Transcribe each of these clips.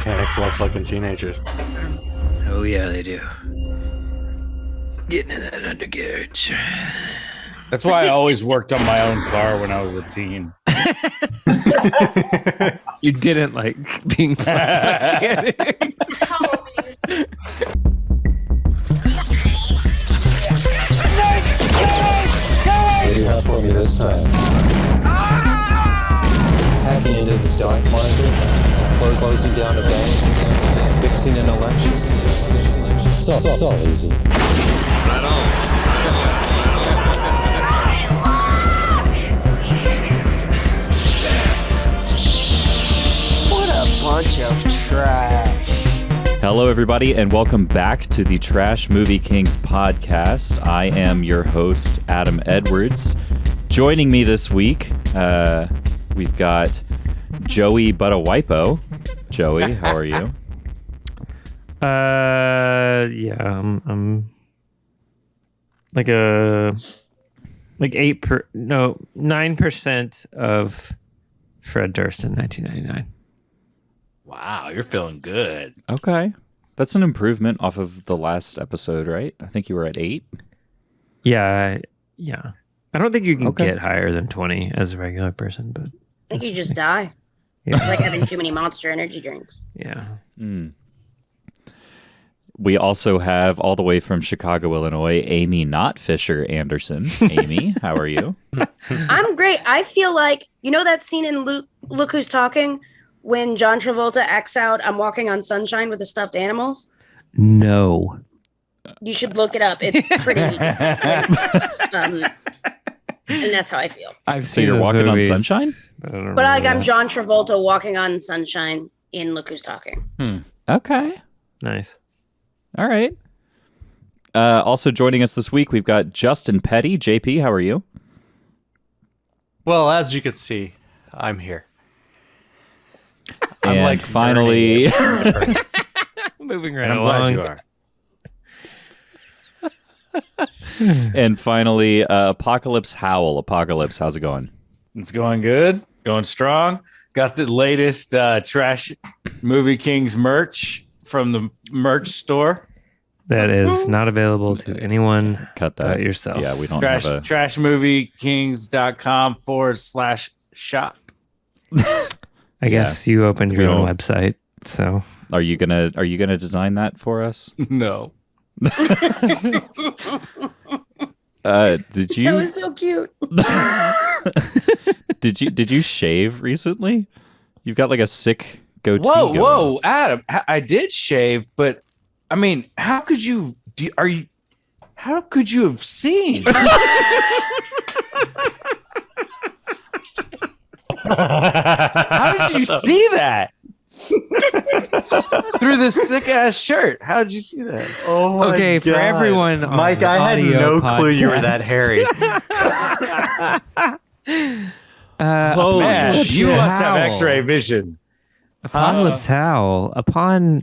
mechanics love fucking teenagers. Oh yeah, they do. Getting in that undercarriage. That's why I always worked on my own car when I was a teen. You didn't like being fucked by mechanics. What do you have for me this time? Hacking into the stock market, closing down a bank, fixing an election. It's all easy. Right on. What a bunch of trash. Hello, everybody, and welcome back to the Trash Movie Kings podcast. I am your host, Adam Edwards. Joining me this week, we've got Joey Buttawipo. Joey, how are you? Yeah, I'm like 9% of Fred Durst in 1999. Wow, you're feeling good. Okay. That's an improvement off of the last episode, right? I think you were at 8. Yeah. I don't think you can get higher than 20 as a regular person, but I think you just die. yeah. It's like having too many Monster Energy drinks. Yeah. We also have, all the way from Chicago, Illinois, Amy Not Fisher Anderson. Amy, how are you? I'm great. I feel like, you know that scene in Look Who's Talking when John Travolta acts out I'm Walking on Sunshine with the stuffed animals? No. You should look it up. It's pretty neat. And that's how I feel. So you're walking on sunshine? But like I'm John Travolta walking on sunshine in Look Who's Talking. Okay. Nice. All right. Also joining us this week, we've got Justin Petty. JP, how are you? Well, as you can see, I'm here. I'm And like finally, Moving right And I'm along. glad you are. and finally, Apocalypse Howl. Apocalypse, how's it going? It's going good, going strong. Got the latest Trash Movie Kings merch from the merch store. That is not available to anyone Cut that. but yourself. Yeah, we don't Trash, have a... trashmoviekings.com/shop. I guess you opened your own website, so Are you gonna design that for us? No. Did you? That was so cute. Did you shave recently? You've got like a sick goatee. Whoa, Adam! I did shave, but I mean, how could you? How could you have seen? How did you see that? Through this sick ass shirt. How did you see that? Oh my okay, God. for everyone on Mike, the I had audio no clue you were podcast. that hairy. Holy Man, shit. you must have Howl. X-ray vision. Apocalypse Howl. Upon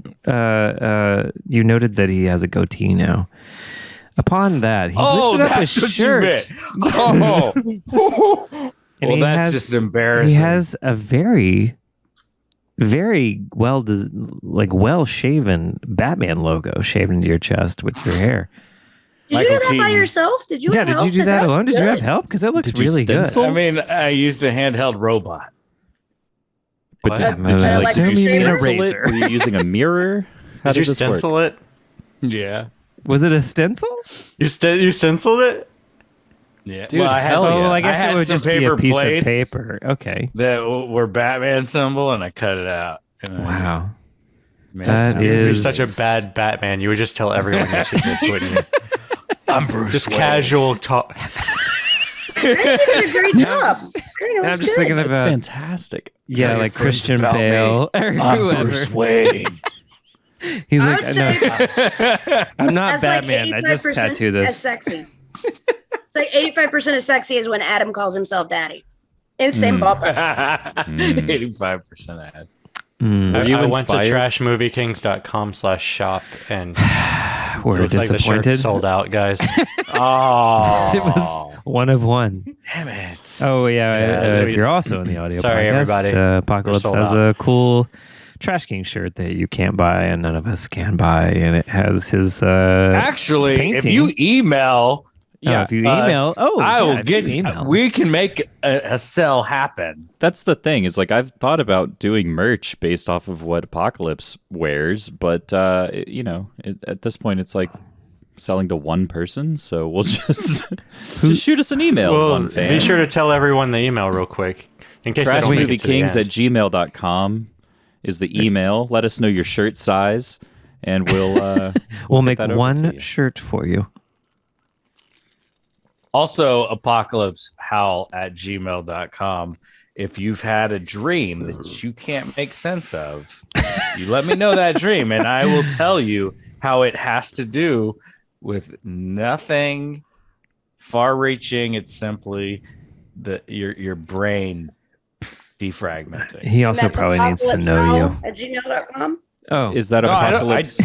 you noted that he has a goatee now. Upon that, he lifted up his shirt. Oh, And well, he that's has- just embarrassing. He has a very, very well shaven Batman logo shaved into your chest with your hair. Did Michael you do that by Keaton. yourself? Did you Yeah, have did help? you do 'Cause that that's alone? Did you have good. help? Because that looks Did you really good. stencil? I mean, I used a handheld robot. But did I'm gonna like zoom you in a stencil razor. Were you using a mirror? How Did you this work? stencil it? Yeah. Was it a stencil? You stenciled it? Yeah. Dude, well, I had, hell yeah. Oh, I guess had it would some just be a piece plates of paper. Okay. that were Batman symbol, and I cut it out. And I Wow. just made That some- You're is such a bad Batman. You would just tell everyone your secrets, wouldn't you? I'm Bruce Just Wayne. casual talk. You did a great job. I think it I'm was just good. thinking That's about fantastic. yeah, Tell your like friends Christian about Bale or I'm whoever. Bruce Wayne. He's I like, would no, say I'm not that's Batman. like I just 85% tattoo as this. sexy. It's like 85% as sexy as when Adam calls himself daddy. In the same ballpark. 85% ass. Were you I went to inspired? trashmoviekings.com/shop and We're looks like the disappointed. shirt's sold out, guys. Oh, It was one of one. damn it. Oh yeah, Yeah, if you're also in the audio Sorry, podcast, everybody. Apocalypse We're sold has out. a cool Trash King shirt that you can't buy and none of us can buy, and it has his Actually, if painting. you email, if you email, I will if you get. email. We can make a sell happen. That's the thing. Is like I've thought about doing merch based off of what Apocalypse wears, but at this point, it's like selling to one person. So we'll just shoot us an email. Well, one fan. be sure to tell everyone the email real quick in case they don't make it to the end. trashmoviekings@gmail.com is the email. Let us know your shirt size, and we'll make get that over to one you. shirt for you. Also, apocalypsehowl@gmail.com. If you've had a dream that you can't make sense of, you let me know that dream, and I will tell you how it has to do with nothing far-reaching. It's simply your brain defragmenting. He also probably needs to know you. At gmail.com. Oh, Is that No, I don't- Apocalypse?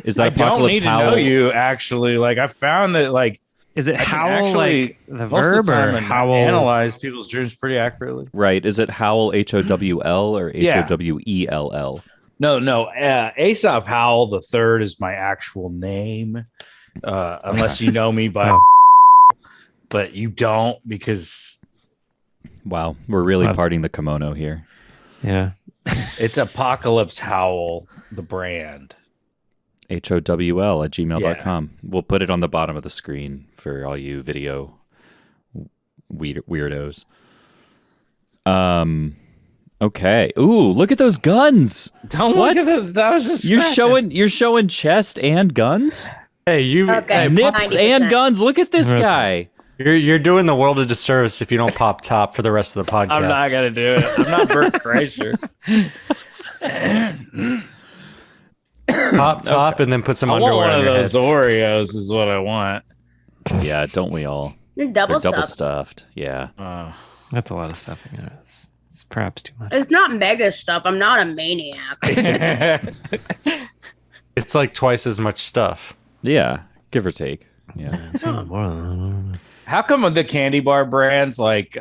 Is that I don't Apocalypse need to Howl? know you. Actually, like I found that like is it I can howl actually like the most of verb the time or and howl? analyze people's dreams pretty accurately. Right. Is it Howl HOWL or Yeah. HOWELL? No. Aesop Howell the Third is my actual name, unless you know me by, but you don't because Wow. We're really Wow. parting the kimono here. Yeah. it's Apocalypse Howl, the brand. HOWL@gmail.com. We'll put it on the bottom of the screen for all you video weirdos. Okay. Ooh, look at those guns. Don't What? look at this. That was just You're showing chest and guns? Hey, you. Okay. Hey, Nips 90%. and guns. Look at this Okay. guy. you're doing the world a disservice if you don't pop top for the rest of the podcast. I'm not gonna do it. I'm not Bert Kreischer. pop top and then put some I want underwear one on of your those head. Oreos. Is what I want. Yeah, don't we all? You're double They're double stuffed. stuffed. Yeah. That's a lot of stuff. Yeah, it's perhaps too much. It's not mega stuff. I'm not a maniac. It's like twice as much stuff. Yeah. Give or take. Yeah. How come the candy bar brands like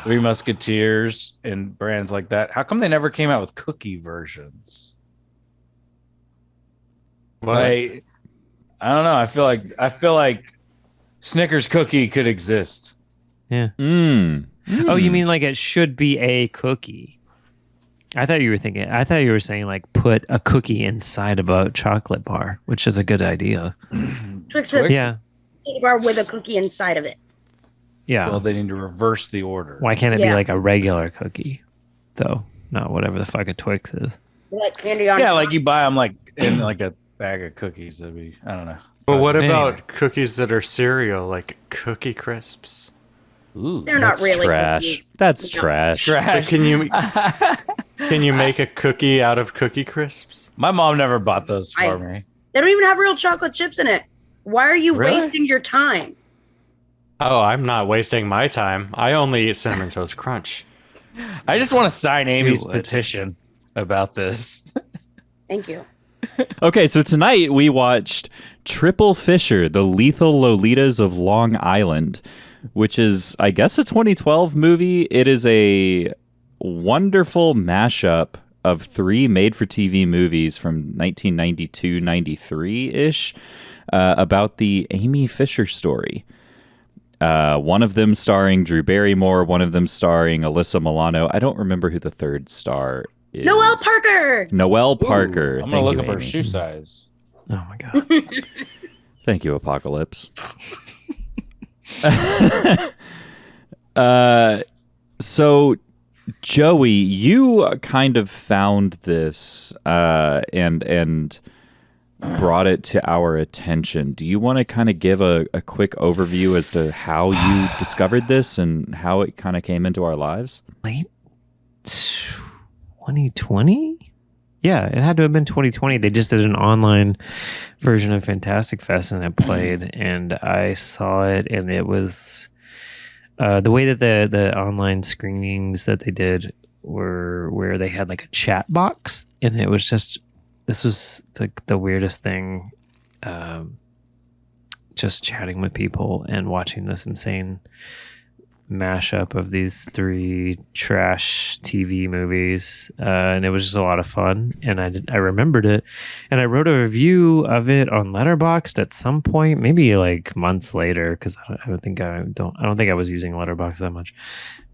Three Musketeers and brands like that? How come they never came out with cookie versions? What? Like, I don't know. I feel like Snickers cookie could exist. Yeah. Mm. Oh, you mean like it should be a cookie? I thought you were saying like put a cookie inside of a chocolate bar, which is a good idea. Twix a Yeah. candy bar with a cookie inside of it. Yeah. Well, they need to reverse the order. Why can't it be Yeah. like a regular cookie, though? Not whatever the fuck a Twix is. Like candy on Yeah, top. like you buy them like in like a bag of cookies. That'd be I don't know. But what Anyway. about cookies that are cereal, like Cookie Crisps? Ooh, They're not That's really trash. cookies. That's No. trash. But trash. can you make a cookie out of Cookie Crisps? My mom never bought those for I- me. They don't even have real chocolate chips in it. Why are you Really? wasting your time? Oh, I'm not wasting my time. I only eat Cinnamon Toast Crunch. I just want to sign Amy's would. petition about this. Thank you. Okay, so tonight we watched Triple Fisher, the Lethal Lolitas of Long Island, which is, I guess, a 2012 movie. It is a wonderful mashup of 3 made-for-TV movies from 1992-93-ish about the Amy Fisher story. One of them starring Drew Barrymore, one of them starring Alyssa Milano. I don't remember who the third star is. Noelle Parker. Noelle Parker. I'm Thank gonna look you, up her Amy. shoe size. Oh my god. Thank you, Apocalypse. So, Joey, you kind of found this and brought it to our attention. Do you want to kind of give a quick overview as to how you discovered this and how it kind of came into our lives? Late 2020? Yeah, it had to have been 2020. They just did an online version of Fantastic Fest and it played, and I saw it, and it was the way that the online screenings that they did were where they had like a chat box, and it was just this was like the weirdest thing. Just chatting with people and watching this insane mashup of these 3 trash TV movies, and it was just a lot of fun. And I remembered it, and I wrote a review of it on Letterboxd at some point, maybe like months later, because I don't think I was using Letterboxd that much.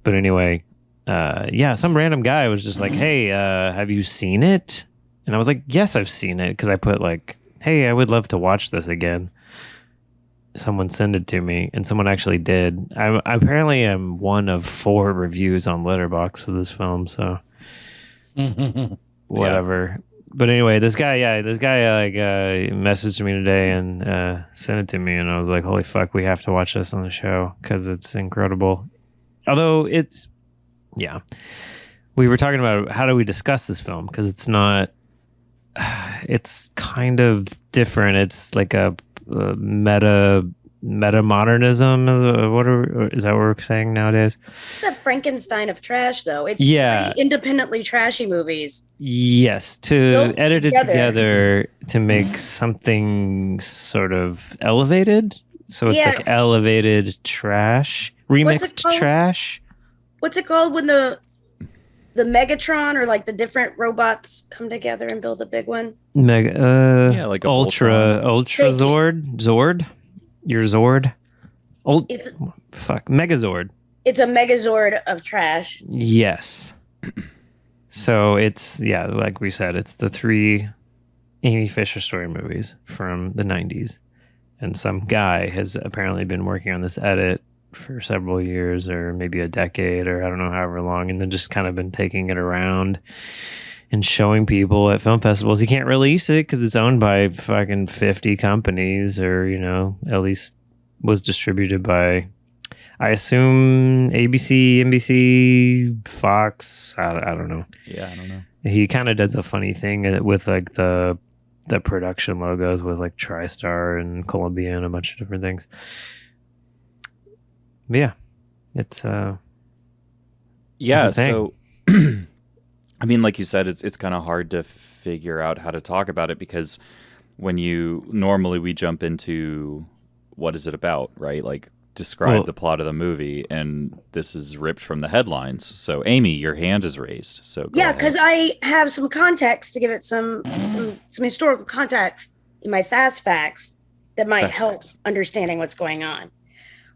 But anyway, some random guy was just like, "Hey, have you seen it?" And I was like, "Yes, I've seen it," because I put like, "Hey, I would love to watch this again." Someone sent it to me, and someone actually did. I apparently am one of 4 reviews on Letterboxd of this film, so whatever. Yeah. But anyway, this guy messaged me today and sent it to me, and I was like, "Holy fuck, we have to watch this on the show because it's incredible." Although we were talking about how do we discuss this film, because it's not. It's kind of different. It's like a meta modernism is that what we're saying nowadays? The Frankenstein of trash, though. It's 3 independently trashy movies. Yes, to edit it together to make something sort of elevated. So it's like elevated trash, remixed trash. What's it called when the Megatron or like the different robots come together and build a big one? Like Ultra Zord. Your Zord. Megazord. It's a Megazord of trash. Yes. So it's like we said, it's the 3 Amy Fisher story movies from the 90s, and some guy has apparently been working on this edit for several years, or maybe a decade, or I don't know, however long, and then just kind of been taking it around and showing people at film festivals. He can't release it because it's owned by fucking 50 companies, or at least was distributed by, I assume, ABC, NBC, Fox. I don't know. Yeah, I don't know. He kind of does a funny thing with like the production logos with like TriStar and Columbia and a bunch of different things. But yeah, it's so I mean, like you said, it's kind of hard to figure out how to talk about it, because normally we jump into what is it about, right? Like describe the plot of the movie, and this is ripped from the headlines. So Amy, your hand is raised. So because I have some context to give it some historical context in my fast facts that might help understanding what's going on.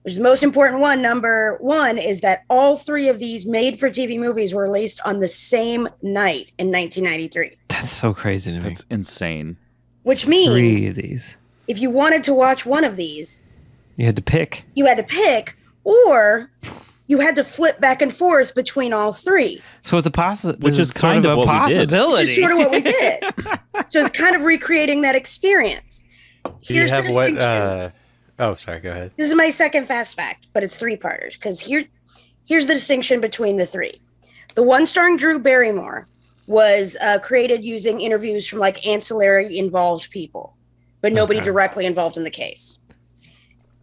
Which is the most important one. Number 1 is that all 3 of these made-for-TV movies were released on the same night in 1993. That's so crazy to me. That's insane. Which means 3 of these. If you wanted to watch one of these, you had to pick, or you had to flip back and forth between all 3. So it's a possibility, which is kind of a possibility. Which is sort of what we did. So it's kind of recreating that experience. Here's what? Oh, sorry. Go ahead. This is my second fast fact, but it's 3-parters, because here's the distinction between the 3. The one starring Drew Barrymore was created using interviews from like ancillary involved people, but nobody directly involved in the case.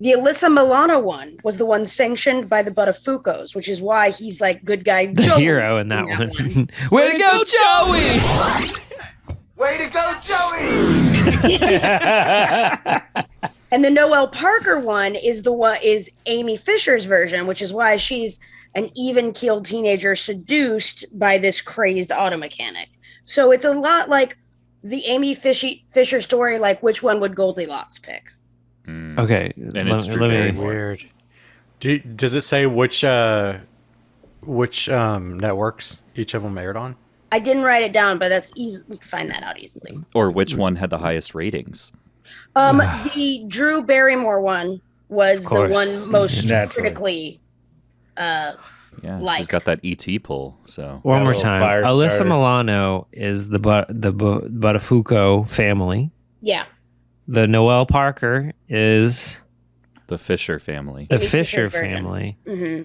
The Alyssa Milano one was the one sanctioned by the Buttafuoco's, which is why he's like good guy the Joey hero in that one. Way to go, Joey! Way to go, Joey! And the Noelle Parker one is Amy Fisher's version, which is why she's an even-keeled teenager seduced by this crazed auto mechanic. So it's a lot like the Amy Fisher story, like which one would Goldilocks pick? Okay, and it's very weird. Does it say which networks each of them aired on? I didn't write it down, but that's easy. We can find that out easily. Or which one had the highest ratings? The Drew Barrymore one was the one most critically she's got that ET pull. So one more time, Alyssa Milano is the Buttafuoco family. Yeah. The Noelle Parker is the Fisher family. The Fisher family. Mm-hmm.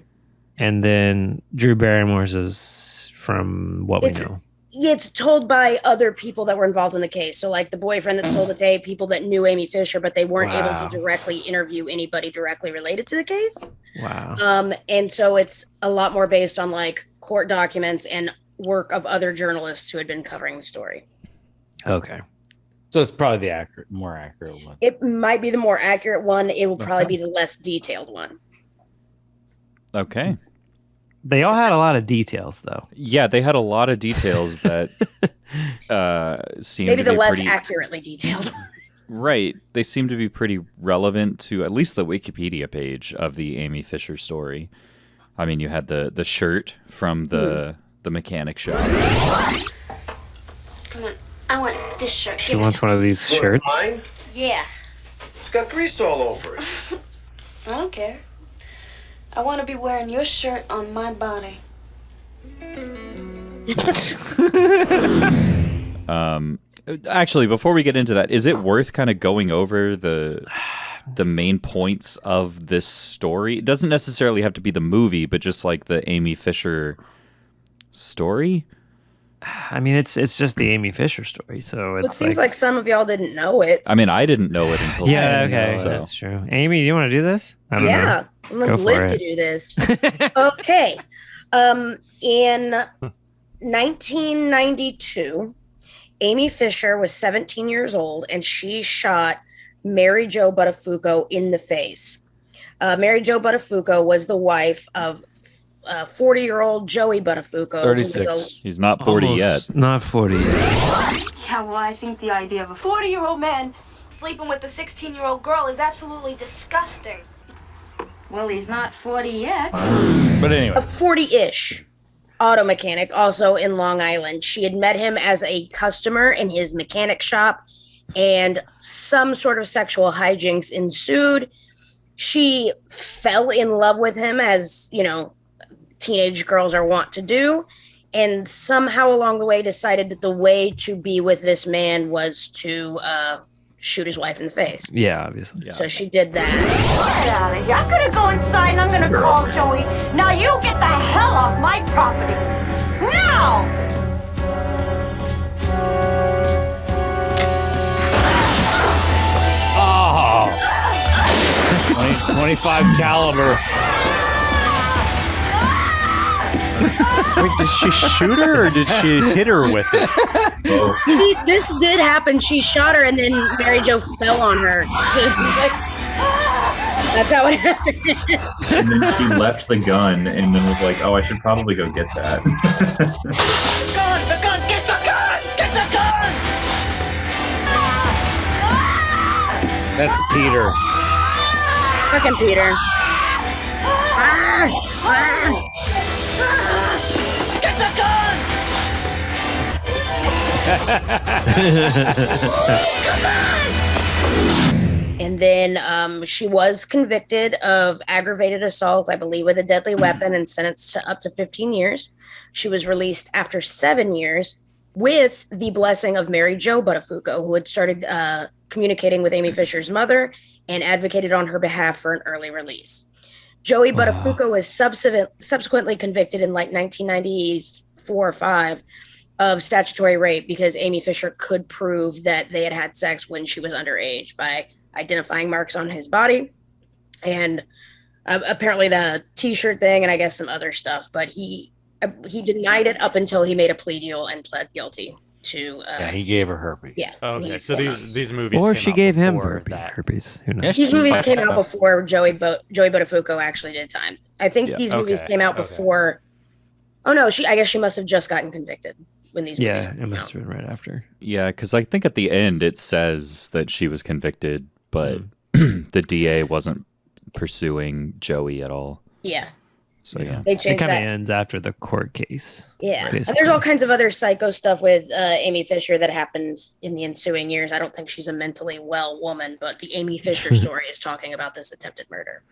And then Drew Barrymore's is from what we know. It's told by other people that were involved in the case. So like the boyfriend that sold the tape, people that knew Amy Fisher, but they weren't able to directly interview anybody directly related to the case. Wow. And so it's a lot more based on like court documents and work of other journalists who had been covering the story. Okay. So it's probably the more accurate one. It might be the more accurate one. It will probably be the less detailed one. Okay. They all had a lot of details, though. Yeah, they had a lot of details that seemed Maybe to the be less pretty accurately detailed. right. They seem to be pretty relevant to at least the Wikipedia page of the Amy Fisher story. I mean, you had the shirt from the mechanic shop. Come on, I want this shirt. She wants one of these shirts. Mine? Yeah, It's got grease all over it. I don't care. I want to be wearing your shirt on my body. Actually, before we get into that, is it worth kind of going over the main points of this story? It doesn't necessarily have to be the movie, but just like the Amy Fisher story. I mean, it's just the Amy Fisher story, so it's It seems like some of y'all didn't know it. I mean, I didn't know it until yeah, today, okay, so. that's true. Amy, do you want to do this? I don't know. Yeah, I'm Go gonna for live to it. do this. Okay. In 1992, Amy Fisher was 17 years old and she shot Mary Jo Buttafuoco in the face. Mary Jo Buttafuoco was the wife of 40-year-old Joey Buttafuoco. 36. He's not 40 yet. Almost not 40 yet. Yeah, well, I think the idea of a 40-year-old man sleeping with a 16-year-old girl is absolutely disgusting. Well, he's not 40 yet. But anyway. A 40-ish auto mechanic, also in Long Island. She had met him as a customer in his mechanic shop, and some sort of sexual hijinks ensued. She fell in love with him, as, you know, teenage girls are wont to do, and somehow along the way decided that the way to be with this man was to shoot his wife in the face. Yeah, obviously. Yeah. So she did that. Get out of here. I'm gonna go inside and I'm gonna call Joey. Now you get the hell off my property. Now! Oh! 25 caliber. Wait, did she shoot her or did she hit her with it? This did happen. She shot her, and then Mary Jo fell on her. That's how it happened. And then she left the gun and then was like, oh, I should probably go get that. The gun! Get the gun! Get the gun! That's Peter. Fucking Peter. Get the gun! And then she was convicted of aggravated assault, I believe, with a deadly weapon and sentenced to up to 15 years. She was released after 7 years with the blessing of Mary Jo Buttafuoco, who had started communicating with Amy Fisher's mother and advocated on her behalf for an early release. Joey Buttafuoco was subsequently convicted in like 1994 or 5 of statutory rape because Amy Fisher could prove that they had had sex when she was underage by identifying marks on his body and apparently the t-shirt thing and I guess some other stuff. But he denied it up until he made a plea deal and pled guilty to. Yeah, he gave her herpes. Yeah. Okay, so these movies. Or came she out gave him before that. herpes. Who knows? Yeah, These movies came out before Joey Buttafuoco actually did time. I think Yeah. these movies Okay, came out okay. before. Oh no, I guess she must have just gotten convicted when these movies Yeah, came it must out. have been right after. Yeah, because I think at the end it says that she was convicted, but the DA wasn't pursuing Joey at all. Yeah, So yeah. they It changed kind of that. ends after the court case. Yeah, and basically. there's all kinds of other psycho stuff with Amy Fisher that happened in the ensuing years. I don't think she's a mentally well woman, but the Amy Fisher story is talking about this attempted murder.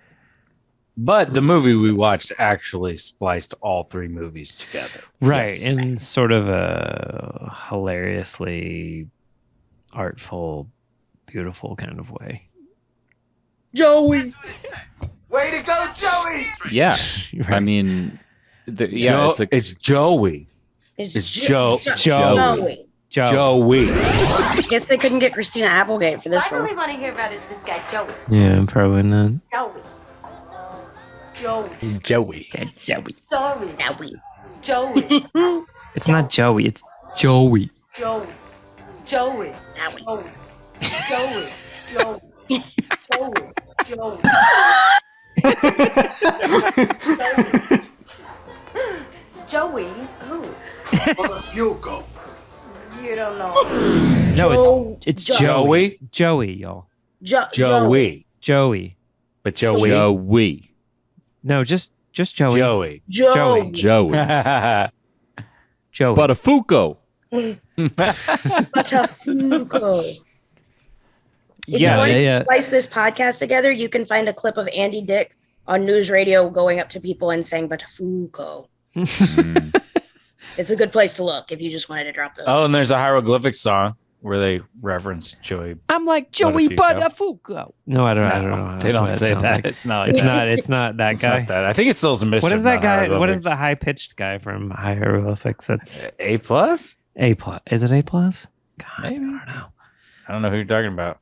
But the movie we watched actually spliced all 3 movies together. Right, Yes. in sort of a hilariously artful, beautiful kind of way. Joey. Way to go, Joey! Yeah. Right. I mean, yeah, It's Joey. It's Joey. Joey. Joey. Guess they couldn't get Christina Applegate for this All I one. really want to hear about is this guy, Joey. Yeah, probably not. Joey. Joey. Joey. Joey. Sorry. Joey. Joey. It's not Joey, it's Joey. Joey. Joey. Joey. Joey. Joey. Joey. Joey. Joey. Joey. You go. You don't know. No, it's Joey. Joey, y'all. Joey. Joey. But Joey. Joey. No, just Joey. Joey. Joe. Joey. Joey. Butafuco. Butafuco. If you want to splice this podcast together, you can find a clip of Andy Dick on news radio going up to people and saying Butafuco. It's a good place to look if you just wanted to drop those. Oh, and there's a hieroglyphic song where they reference Joey. I'm like Joey Butafuco. No, I don't know. They don't say that. Like. It's not. It's not that guy. Not that. I think it's still some mission. What is that guy? What is the high pitched guy from hieroglyphics? That's A plus. A plus. Is it A plus? God, Maybe. I don't know. I don't know who you're talking about.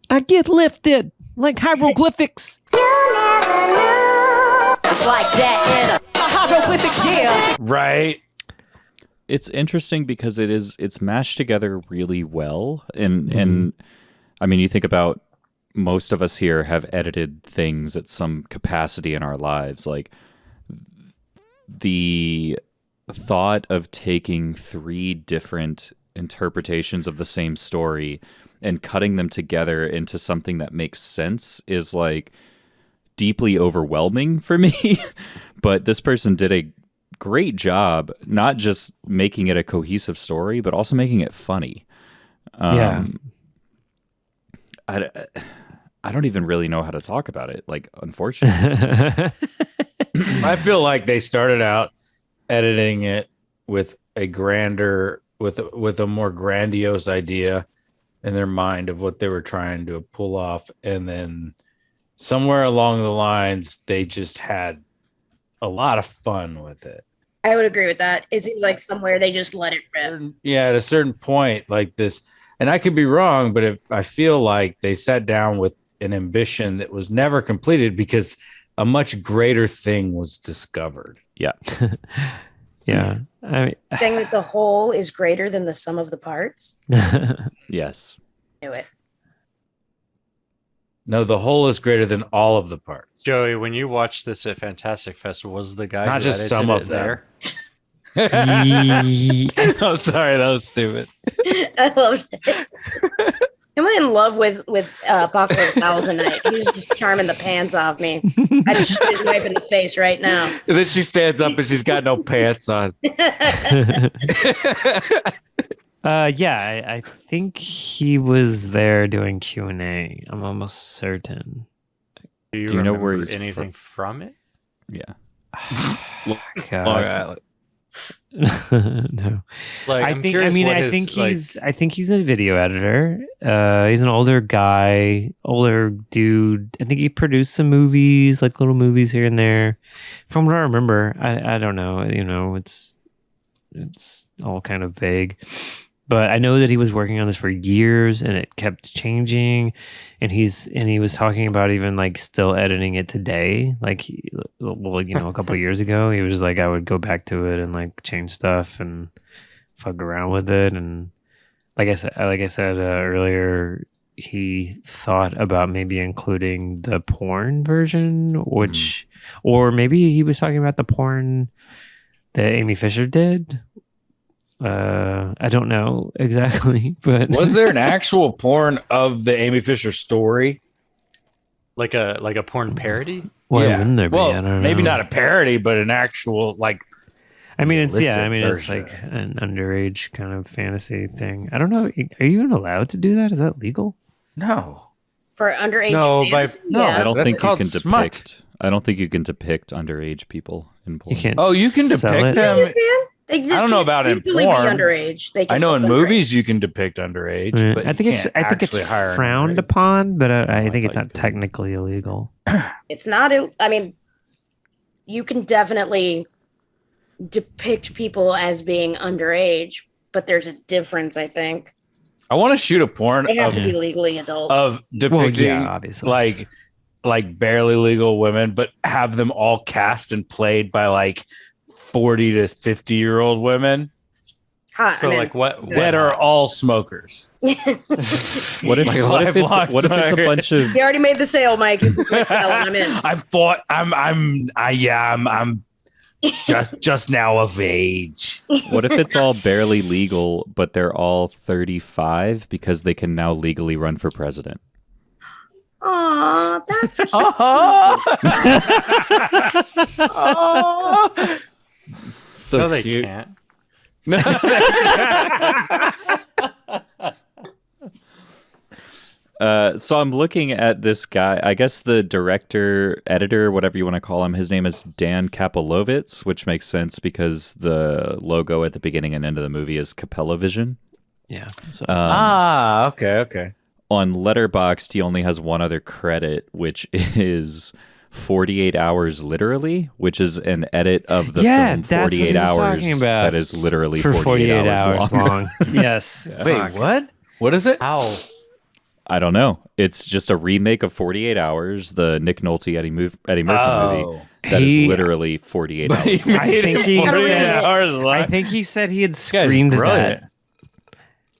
I get lifted like hieroglyphics. It's like that in a hieroglyphics, yeah. Right. It's interesting because it's mashed together really well. And I mean, you think about most of us here have edited things at some capacity in our lives. Like the thought of taking 3 different interpretations of the same story and cutting them together into something that makes sense is like deeply overwhelming for me. But this person did a great job, not just making it a cohesive story, but also making it funny. I don't even really know how to talk about it. Like, unfortunately, I feel like they started out editing it with a more grandiose idea in their mind of what they were trying to pull off, and then somewhere along the lines they just had a lot of fun with it. I would agree with that. It seems like somewhere they just let it rip. Yeah, at a certain point, like this, and I could be wrong, but if I feel like they sat down with an ambition that was never completed because a much greater thing was discovered. Yeah. Yeah. I mean, saying that the whole is greater than the sum of the parts. Yes. Knew it. No, the whole is greater than all of the parts. Joey, when you watched this at Fantastic Fest, was the guy Not who just edited some of it them. there? I'm sorry, that was stupid. I loved it. Am I in love with Apocalypse Now tonight? He's just charming the pants off me. I just shoot his wife in the face right now. And then she stands up and she's got no pants on. I think he was there doing Q&A. I'm almost certain. Do you know remember where he's anything from it? Yeah. God. Long Island. No. Like, I I'm think curious what I his, think he's a video editor. He's an older guy, older dude. I think he produced some movies, like little movies here and there. From what I remember, I don't know. You know, it's all kind of vague. But I know that he was working on this for years, and it kept changing. And he was talking about even like still editing it today. Like, a couple of years ago, he was like, I would go back to it and like change stuff and fuck around with it. And like I said earlier, he thought about maybe including the porn version, which, or maybe he was talking about the porn that Amy Fisher did. I don't know exactly, but Was there an actual porn of the Amy Fisher story? Like a porn parody? Why wouldn't there be? Well, I don't know. maybe not a parody, but an actual like. I mean, it's illicit like an underage kind of fantasy thing. I don't know. Are you even allowed to do that? Is that legal? No. For underage No, fans? no, Yeah. I don't That's think you called can smut. depict. I don't think you can depict underage people in porn. You can't. Oh, you can sell depict it? them. You can. They just I don't know can't about in legally porn. Be underage. They can I know in be underage. movies you can depict underage, Yeah, but I think it's actually hire an frowned underage. upon, but I think I it's thought you not could. technically illegal. It's not. I mean, you can definitely depict people as being underage, but there's a difference. I think I want to shoot a porn they have of, to be legally adults. of depicting obviously. like barely legal women, but have them all cast and played by like 40 to 50-year-old women. Hot. So I mean, like what that are all smokers. What if, what if it's a bunch of You already made the sale, Mike. You can quit selling. I'm in. I'm just now of age. what if it's all barely legal, but they're all 35 because they can now legally run for president? Aw, that's cute. So no, they cute. can't. So I'm looking at this guy. I guess the director, editor, whatever you want to call him, his name is Dan Kapelovitz, which makes sense because the logo at the beginning and end of the movie is Capella Vision. Yeah. Okay. On Letterboxd, he only has one other credit, which is 48 hours literally, which is an edit of the film 48 hours that is literally for 48 hours long. Yes. Wait, what? What is it? How? I don't know. It's just a remake of 48 Hours, the Nick Nolte Eddie Murphy movie. That is literally 48 hours. I think he said he had screened that.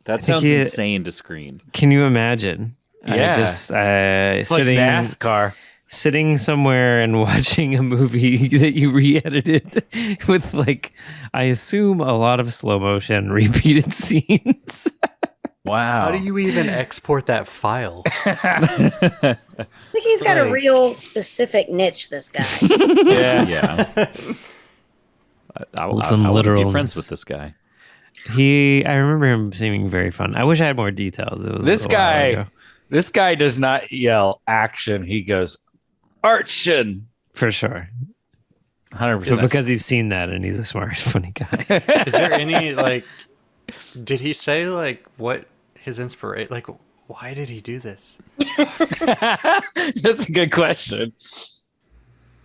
That sounds insane to screen. Can you imagine? Yeah. It's sitting like NASCAR. Sitting somewhere and watching a movie that you re-edited with, like, I assume a lot of slow motion repeated scenes. Wow. How do you even export that file? I think he's got a real specific niche, this guy. Yeah. I want to be friends with this guy. I remember him seeming very fun. I wish I had more details. It was this guy does not yell action. He goes action for sure. 100%. Because you've seen that, and he's a smart, funny guy. Is there any did he say what his inspiration? Like, why did he do this? That's a good question.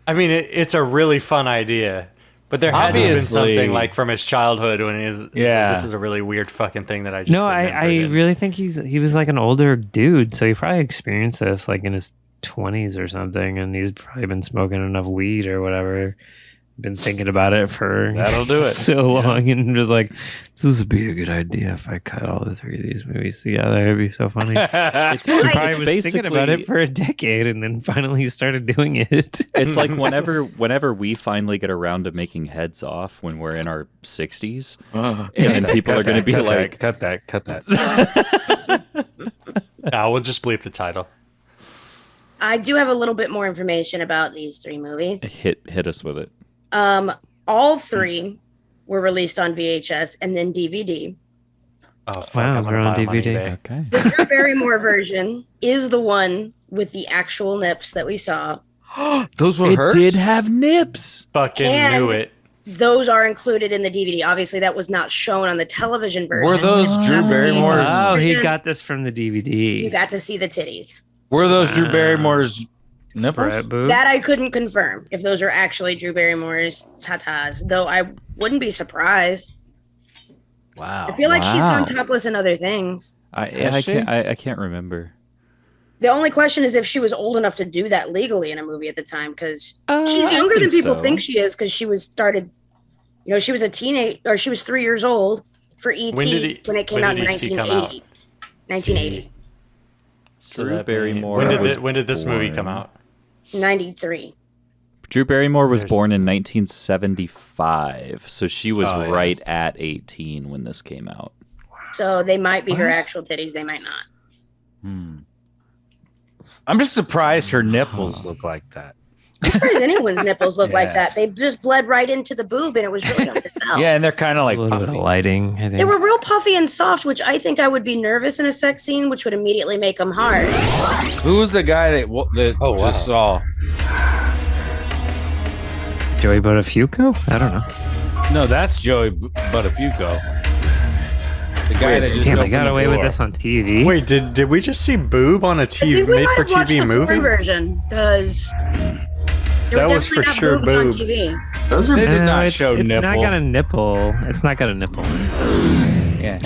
I mean, it's a really fun idea. But there had to have been something from his childhood when he's like, this is a really weird fucking thing that I just I really think he was like an older dude, so he probably experienced this in his 20s or something, and he's probably been smoking enough weed or whatever, been thinking about it for so long, and just like, this would be a good idea if I cut all the three of these movies together. It'd be so funny. He probably was thinking about it for a decade, and then finally started doing it. It's like whenever we finally get around to making Heads Off when we're in our 60s, and people are going to be like, cut that. We'll just bleep the title. I do have a little bit more information about these three movies. Hit us with it. All three were released on VHS and then DVD. Oh, fuck, wow, they're on DVD. Okay. The Drew Barrymore version is the one with the actual nips that we saw. Those were hers? It did have nips. Fucking knew it. Those are included in the DVD. Obviously, that was not shown on the television version. Were those Drew Barrymore's? Oh, he got this from the DVD. You got to see the titties. Were those Drew Barrymore's nipples? That I couldn't confirm if those are actually Drew Barrymore's tatas, though I wouldn't be surprised. Wow. I feel like she's gone topless in other things. I can't remember. The only question is if she was old enough to do that legally in a movie at the time, because she's younger than people think she is, because she was started, she was a teenage, or she was 3 years old for E.T. when it came out in 1980. 1980. So Drew Barrymore. When did this movie come out? 93. Drew Barrymore was born in 1975, so she was right at 18 when this came out. So they might be her actual titties, they might not. I'm just surprised her nipples look like that. I'm surprised anyone's nipples look like that. They just bled right into the boob, and it was really hard to tell. Yeah, and they're kind of like a little bit of lighting. I think They were real puffy and soft, which I think I would be nervous in a sex scene, which would immediately make them hard. Who was the guy that just saw? Joey Buttafuoco? I don't know. No, that's Joey Buttafuoco. The guy that just they got away with this on TV. Wait, did we just see boob on a TV made for TV movie version? Because that was for sure boob. They did not show it's nipple. It's not got a nipple. It's not got a nipple. Yeah.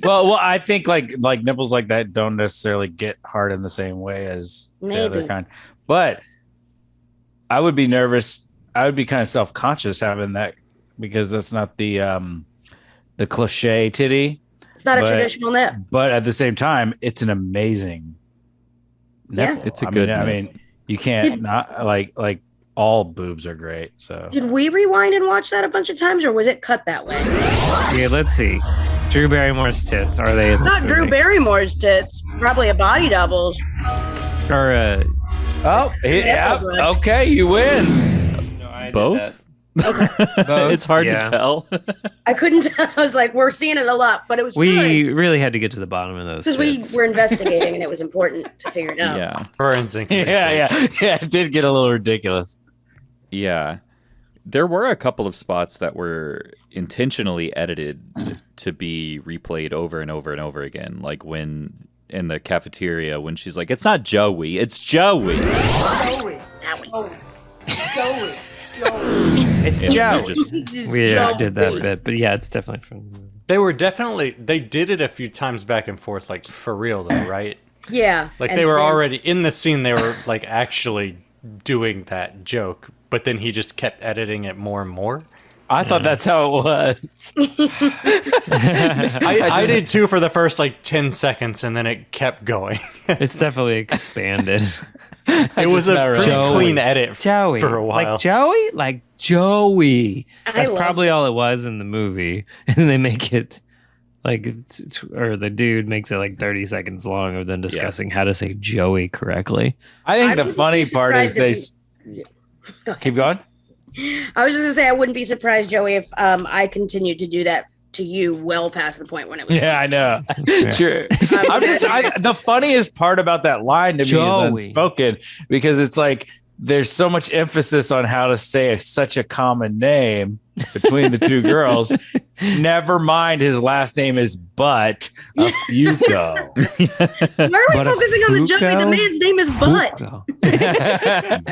Well, I think like nipples like that don't necessarily get hard in the same way as the other kind. But I would be nervous. I would be kind of self-conscious having that, because that's not the the cliche titty. It's not a traditional nip. But at the same time, it's an amazing nipple. It's a good I mean, you can't not like all boobs are great. So did we rewind and watch that a bunch of times, or was it cut that way? Yeah, let's see. Drew Barrymore's tits. Are they in this Not movie? Drew Barrymore's tits. Probably a body doubles. Or yeah. Okay, you win. Both? Both. It's hard Yeah. to tell. I couldn't tell. I was like, we're seeing it a lot, but it was We really had to get to the bottom of those because we tits. were investigating and it was important to figure it out. Yeah. Forensic. Yeah. It did get a little ridiculous. Yeah. There were a couple of spots that were intentionally edited to be replayed over and over and over again. Like when in the cafeteria, when she's like, it's not Joey, it's Joey. Joey. It's Yeah, Joe. just- We did that bit, but yeah, it's definitely from. They did it a few times back and forth, like for real though, right? Yeah. Like and they were then- already in the scene, they were like actually doing that joke, but then he just kept editing it more and more. I thought that's how it was. I did too for the first like 10 seconds and then it kept going. It's definitely expanded. It was a pretty clean edit Joey. for a while. Like Joey? Like Joey. That's love probably all it was in the movie. And then they make it like, or the dude makes it like 30 seconds long of them discussing how to say Joey correctly. I think the wouldn't funny be part is surprised they keep going. I was just gonna say I wouldn't be surprised, Joey, if I continued to do that to you well past the point when it was. Yeah, I know. True. The funniest part about that line to me Joey. is unspoken because it's like there's so much emphasis on how to say such a common name between the two girls. Never mind, his last name is But a Fuco. Why are we focusing on the Joey? The man's name is Butt.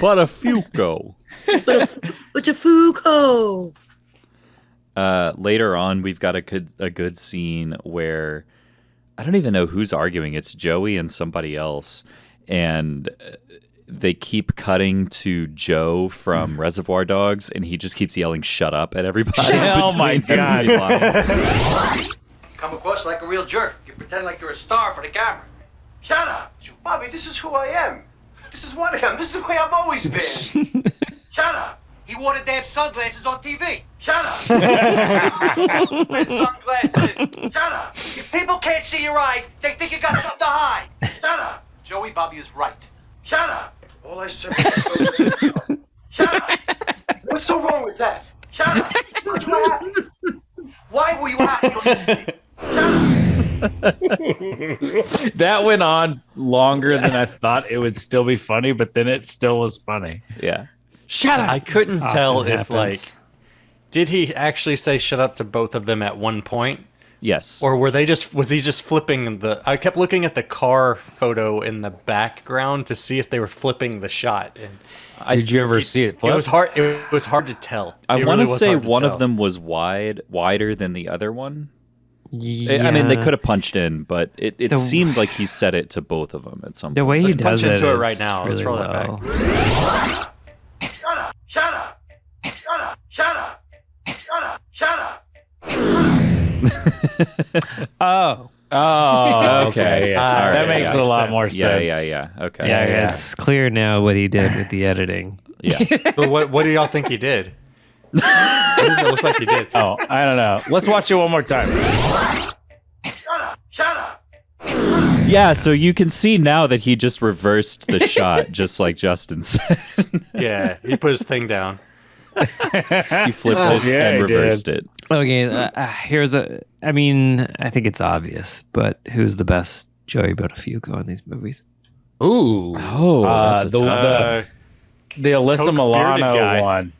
But a Fuco. But a Foucault. Later on, we've got a good scene where I don't even know who's arguing. It's Joey and somebody else, and they keep cutting to Joe from Reservoir Dogs, and he just keeps yelling "Shut up" at everybody. Oh my god! Come across like a real jerk. You pretend like you're a star for the camera. Shut up. Bobby, this is who I am. This is what I am. This is the way I've always been. Shut up. He wore the damn sunglasses on TV. Shut up. My sunglasses. Shut up. If people can't see your eyes, they think you got something to hide. Shut up. Joey, Bobby is right. Shut up. All I said was shut up. What's so wrong with that? Shut up. What's what happened? Why were you happy? That went on longer than I thought it would still be funny, but then it still was funny. Yeah. Shut up. I couldn't tell if happens. like, did he actually say "shut up" to both of them at one point? Yes. Or was he just flipping I kept looking at the car photo in the background to see if they were flipping the shot. And Did you ever see it flip? It was hard to tell. I want to say one of them was wider than the other one. Yeah. I mean, they could have punched in, but it seemed like he said it to both of them at some point. The way he does punch it into it is right now. Let's really roll that well. back. Shut up. Shut up. Shut up. Shut up. Shut up. Shut up. Oh. Oh, okay. Yeah. All right, that makes a lot more sense. Yeah. Okay. Yeah, it's clear now what he did with the editing. Yeah. But what do y'all think he did? What does it look like he did? Oh, I don't know. Let's watch it one more time. Shut up. Shut up. Yeah, so you can see now that he just reversed the shot, just like Justin said. Yeah, he put his thing down. He flipped it and reversed it. Okay, I think it's obvious, but who's the best Joey Buttafuoco in these movies? Ooh. Oh, that's the Alyssa Coke Milano bearded guy. one.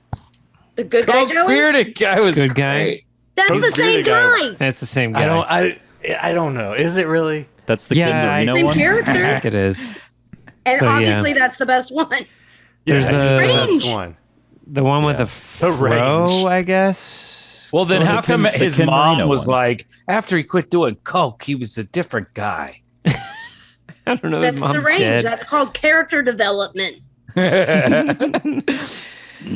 The good guy, Joey? Bearded guy was Good guy? great. That's Coke the same bearded guy. guy. That's the same guy. I don't know. Is it really? That's the Yeah, Kid Marino Same one. I character. think it is. And So, yeah. obviously that's the best one. There's Yeah, he's the Range. best one. The one with the fro, range. I guess. Well, then So how the come Ken- the his Ken mom Marino was one. like, after he quit doing coke, he was a different guy? I don't know. That's His the mom's range. dead. That's called character development.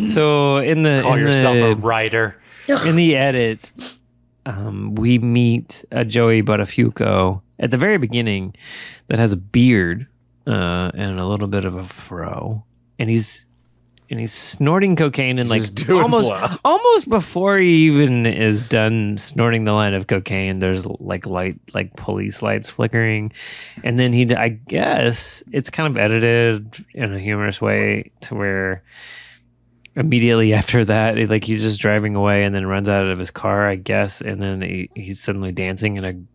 So Call yourself a writer. in the edit, we meet a Joey Buttafuoco at the very beginning that has a beard and a little bit of a fro, and he's snorting cocaine and like almost before he even is done snorting the line of cocaine, there's like police lights flickering, and then I guess it's kind of edited in a humorous way to where immediately after that, he's just driving away and then runs out of his car, I guess, and then he's suddenly dancing in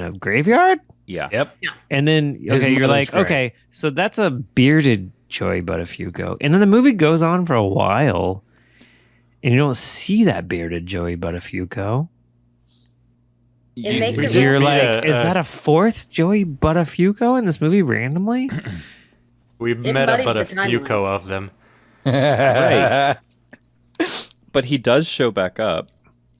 a graveyard. Yeah. Yep. And then you're like, okay, so that's a bearded Joey Buttafuoco, and then the movie goes on for a while, and you don't see that bearded Joey Buttafuoco. It makes it. You're like, is that a fourth Joey Buttafuoco in this movie randomly? We met a Buttafuoco of them. Right. But he does show back up.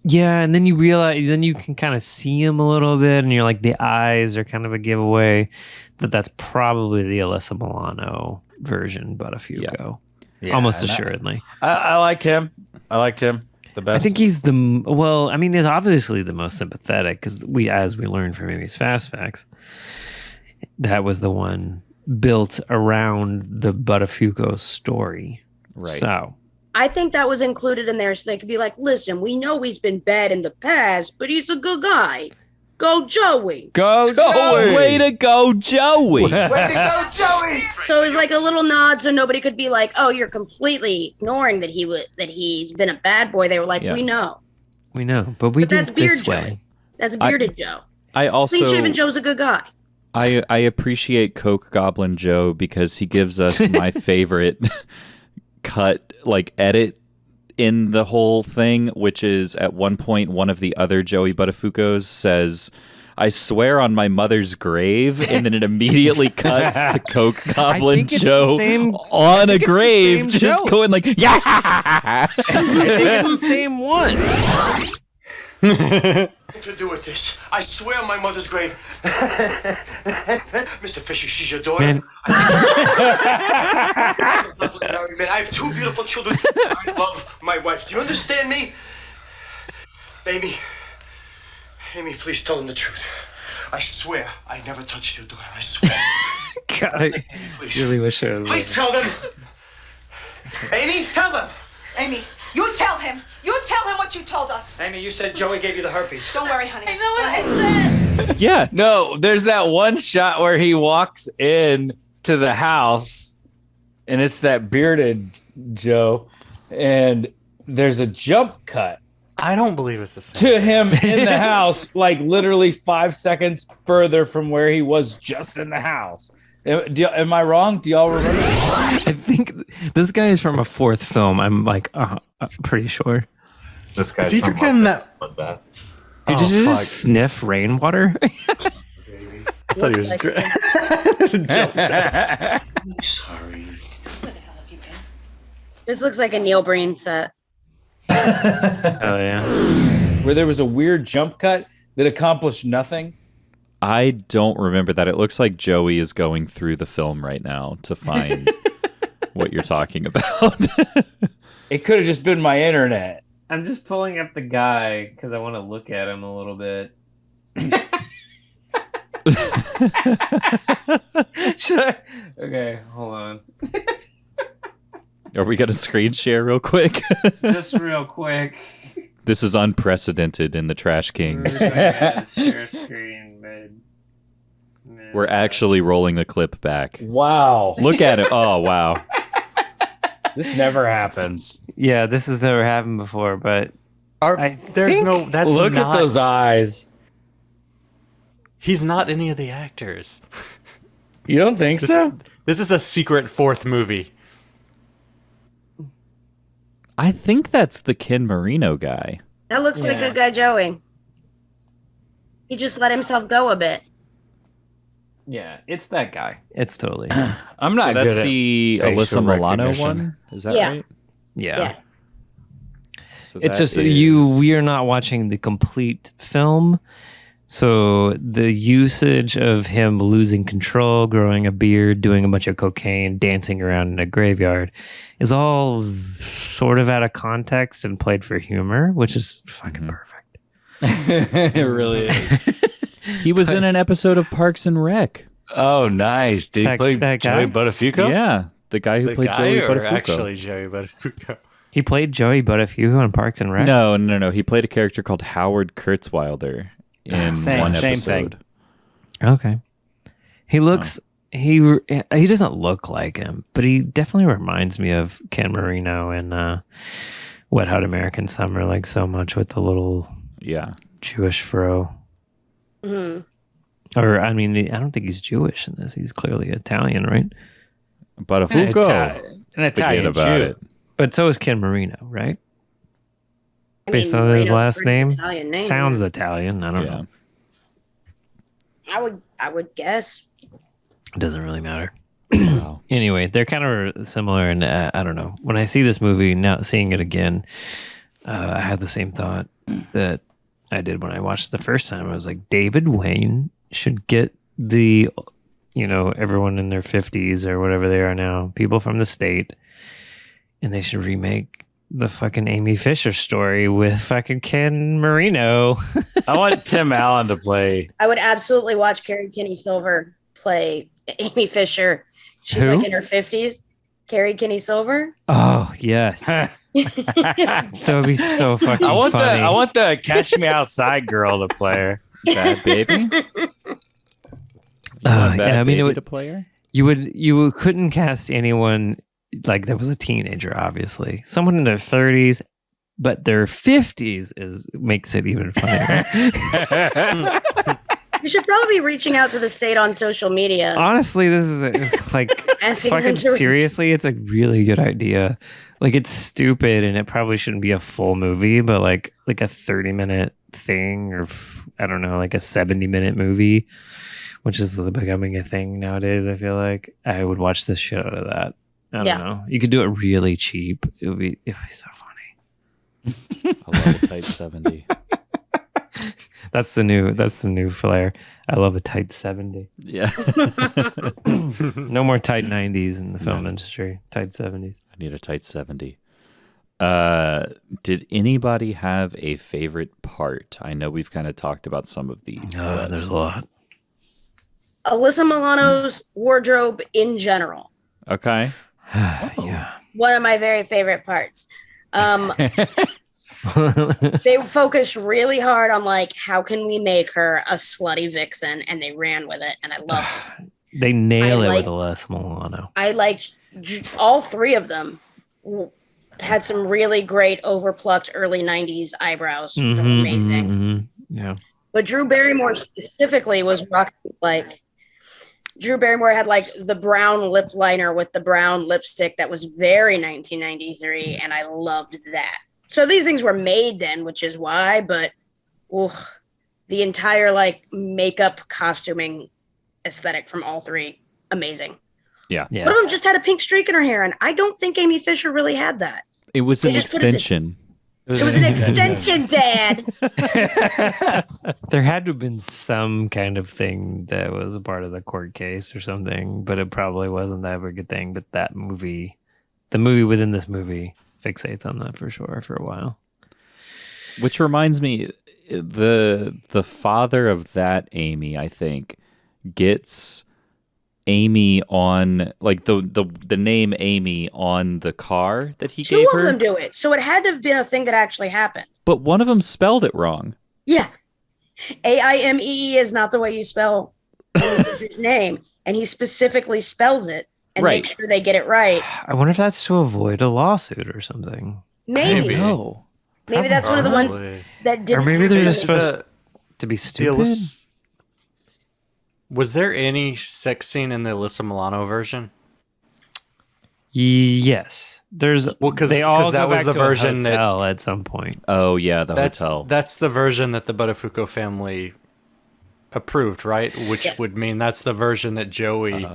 Yeah, and then you realize, then you can kind of see him a little bit, and you're like, the eyes are kind of a giveaway that that's probably the Alyssa Milano version Buttafuoco. Yeah, almost assuredly. I liked him. The best. I think he's he's obviously the most sympathetic because as we learned from Amy's Fast Facts, that was the one built around the Buttafuoco story. Right. So I think that was included in there so they could be like, listen, we know he's been bad in the past, but he's a good guy. Go Joey. Go Joey. Way to go, Joey. Way to go, Joey. So it was like a little nod so nobody could be like, oh, you're completely ignoring that he's been a bad boy. They were like, we know. We know, but we that's did Beard this Joey. way. That's Bearded Joe. I also Clean Shaven Joe's a good guy. I appreciate Coke Goblin Joe because he gives us my favorite cut, edit in the whole thing, which is at one point one of the other Joey Buttafuocos says, "I swear on my mother's grave," and then it immediately cuts to Coke Goblin Joe on a grave, just going like, "Yeah!" I think it's the same one. To do with this, I swear on my mother's grave. Mr. Fisher, she's your daughter. Man. Man, I have two beautiful children. I love my wife. Do you understand me? Amy, please tell them the truth. I swear I never touched your daughter. I swear. God, I really wish I was. Please tell them. Amy, tell them. Amy, you tell him. You tell him what you told us. Amy, you said Joey gave you the herpes. Don't worry, honey. I know what I said. Yeah. No, there's that one shot where he walks in to the house and it's that bearded Joe and there's a jump cut I don't believe it's the same. to him in the house, like literally 5 seconds further from where he was just in the house. Am I wrong? Do y'all remember? I think this guy is from a fourth film. I'm pretty sure. This guy's Is he from drinking Mustang that? Bloodbath. Did you just sniff rainwater? I thought he was drinking. I'm sorry. This looks like a Neil Breen set. Oh yeah. Where there was a weird jump cut that accomplished nothing. I don't remember that. It looks like Joey is going through the film right now to find what you're talking about. It could have just been my internet. I'm just pulling up the guy because I want to look at him a little bit. Should I? Okay, hold on. Are we going to screen share real quick? Just real quick. This is unprecedented in the Trash Kings. Share screen, man. We're actually rolling the clip back. Wow. Look at it. Oh, wow. This never happens. Yeah, this has never happened before, but Look at those eyes. He's not any of the actors. You don't think so? This is a secret fourth movie. I think that's the Ken Marino guy. That looks like good guy Joey. He just let himself go a bit. yeah, it's that guy. It's totally. I'm not So that's good at the facial Alyssa Milano recognition. one? Is that Yeah. right? Yeah. So It's that just is- we are not watching the complete film. So the usage of him losing control, growing a beard, doing a bunch of cocaine, dancing around in a graveyard is all sort of out of context and played for humor, which is fucking perfect. It really is. He was in an episode of Parks and Rec. Oh, nice. Did he play that Joey guy? Buttafuoco? Yeah, the guy who played Joey or Buttafuoco. actually Joey Buttafuoco? He played Joey Buttafuoco on Parks and Rec? No. He played a character called Howard Kurtzweiler in Same one thing. episode. Okay. He looks... He doesn't look like him, but he definitely reminds me of Ken Marino in Wet Hot American Summer, like so much with the little Jewish fro. Or, I mean, I don't think he's Jewish in this. He's clearly Italian, right? Buttafuoco. An Italian about Jew. it. But so is Ken Marino, right? Based on his Marino's last pretty name? Italian name. Sounds Italian. I don't know. I would guess. It doesn't really matter. Wow. Anyway, they're kind of similar, and I don't know. When I see this movie, now seeing it again, I had the same thought that I did when I watched it the first time. I was like, David Wayne should get the, everyone in their 50s or whatever they are now, people from the state, and they should remake the fucking Amy Fisher story with fucking Ken Marino. I want Tim Allen to play. I would absolutely watch Carrie Kinney Silver play Amy Fisher. She's Who? like in her 50s. Carrie Kinney Silver. Oh, yes. That would be so fucking funny. I want the Catch Me Outside girl to play her. Bad Baby? I mean, it would to play her? you couldn't cast anyone like that was a teenager, obviously. Someone in their 30s, but their 50s makes it even funnier. You should probably be reaching out to the state on social media. Honestly, this is like Asking them fucking to- seriously, it's a really good idea. Like, it's stupid and it probably shouldn't be a full movie, but like a 30-minute thing, or I don't know, like a 70-minute movie, which is becoming a thing nowadays. I feel like I would watch the shit out of that. I don't know. You could do it really cheap. It would be so funny. I love a tight 70. That's the new flair. I love a tight 70. Yeah. No more tight 90s in the film industry. Tight 70s. I need a tight 70. Did anybody have a favorite part? I know we've kind of talked about some of these. There's a lot. Alyssa Milano's wardrobe in general. Okay. Yeah. One of my very favorite parts. They focused really hard on like, how can we make her a slutty vixen, and they ran with it, and I loved it. They nail it with Alyssa Milano. I liked all three of them. Had some really great overplucked early 90s eyebrows. They were amazing. Yeah. But Drew Barrymore specifically was rocking like, Drew Barrymore had like the brown lip liner with the brown lipstick that was very 1993, and I loved that. So these things were made then, which is why, but the entire like makeup costuming aesthetic from all three, amazing. Yeah. One of them just had a pink streak in her hair, and I don't think Amy Fisher really had that. It was an extension. It was an extension, Dad. There had to have been some kind of thing that was a part of the court case or something, but it probably wasn't that big a thing. But the movie within this movie fixates on that for sure for a while. Which reminds me, the father of that Amy, I think, gets Amy on like the name Amy on the car that he gave her. Two of them do it, so it had to have been a thing that actually happened. But one of them spelled it wrong. Yeah, AIMEE is not the way you spell his name, and he specifically spells it and makes sure they get it right. I wonder if that's to avoid a lawsuit or something. Maybe. Maybe that's one of the ones that didn't. Or maybe they're just supposed to be stupid. Was there any sex scene in the Alyssa Milano version? Yes. There's because they all that go was back the to version a hotel at some point. Oh yeah, that's hotel. That's the version that the Buttafuoco family approved, right? Which would mean that's the version that Joey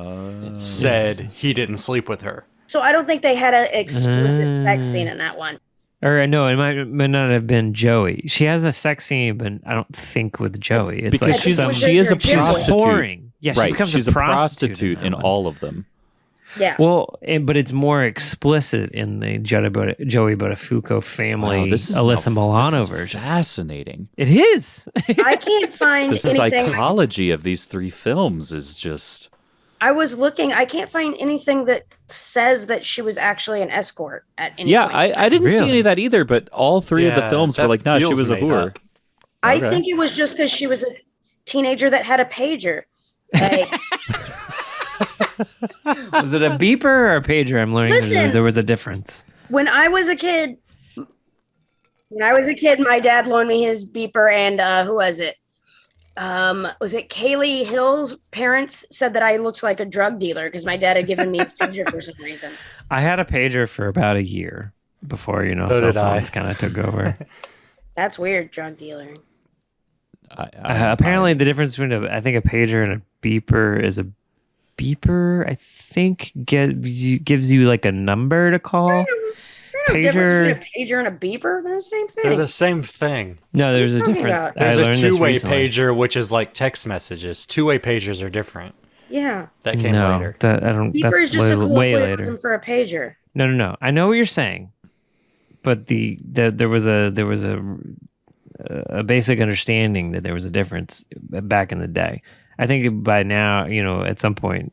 said he didn't sleep with her. So I don't think they had an explicit sex scene in that one. Or no, it might not have been Joey. She has a sex scene, but I don't think with Joey. It's because like she is a prostitute. Whoring. Yeah, she becomes she's a a prostitute in in all of them. Yeah. Well, but it's more explicit in the Joey Buttafuoco family, Alyssa Milano version. Fascinating. It is. I can't find The anything. psychology of these 3 films is just. I was looking. I can't find anything that says that she was actually an escort at any point. I didn't see any of that either, but all 3 of the films were like, no, she was a made whore. up. I think it was just because she was a teenager that had a pager. Like, Was it a beeper or a pager? I'm learning Listen. there was a difference. when I was a kid, my dad loaned me his beeper, and who was it? Was it Kaylee Hill's parents said that I looked like a drug dealer because my dad had given me his pager for some reason. I had a pager for about a year before, So cell did I. phones kind of took over. That's weird, drug dealer. Apparently, the difference between I think a pager and a beeper is a beeper, I think, gives you like a number to call. No difference between a pager and a beeper. They're the same thing. They're the same thing. No, there's a What are you difference. talking about? I There's learned a this two-way recently. pager, which is like text messages. Two-way pagers are different. Yeah. That came No, later. I don't. Beeper That's is just a way colloquialism later. for a pager. No. I know what you're saying, but there was a basic understanding that there was a difference back in the day. I think by now, at some point,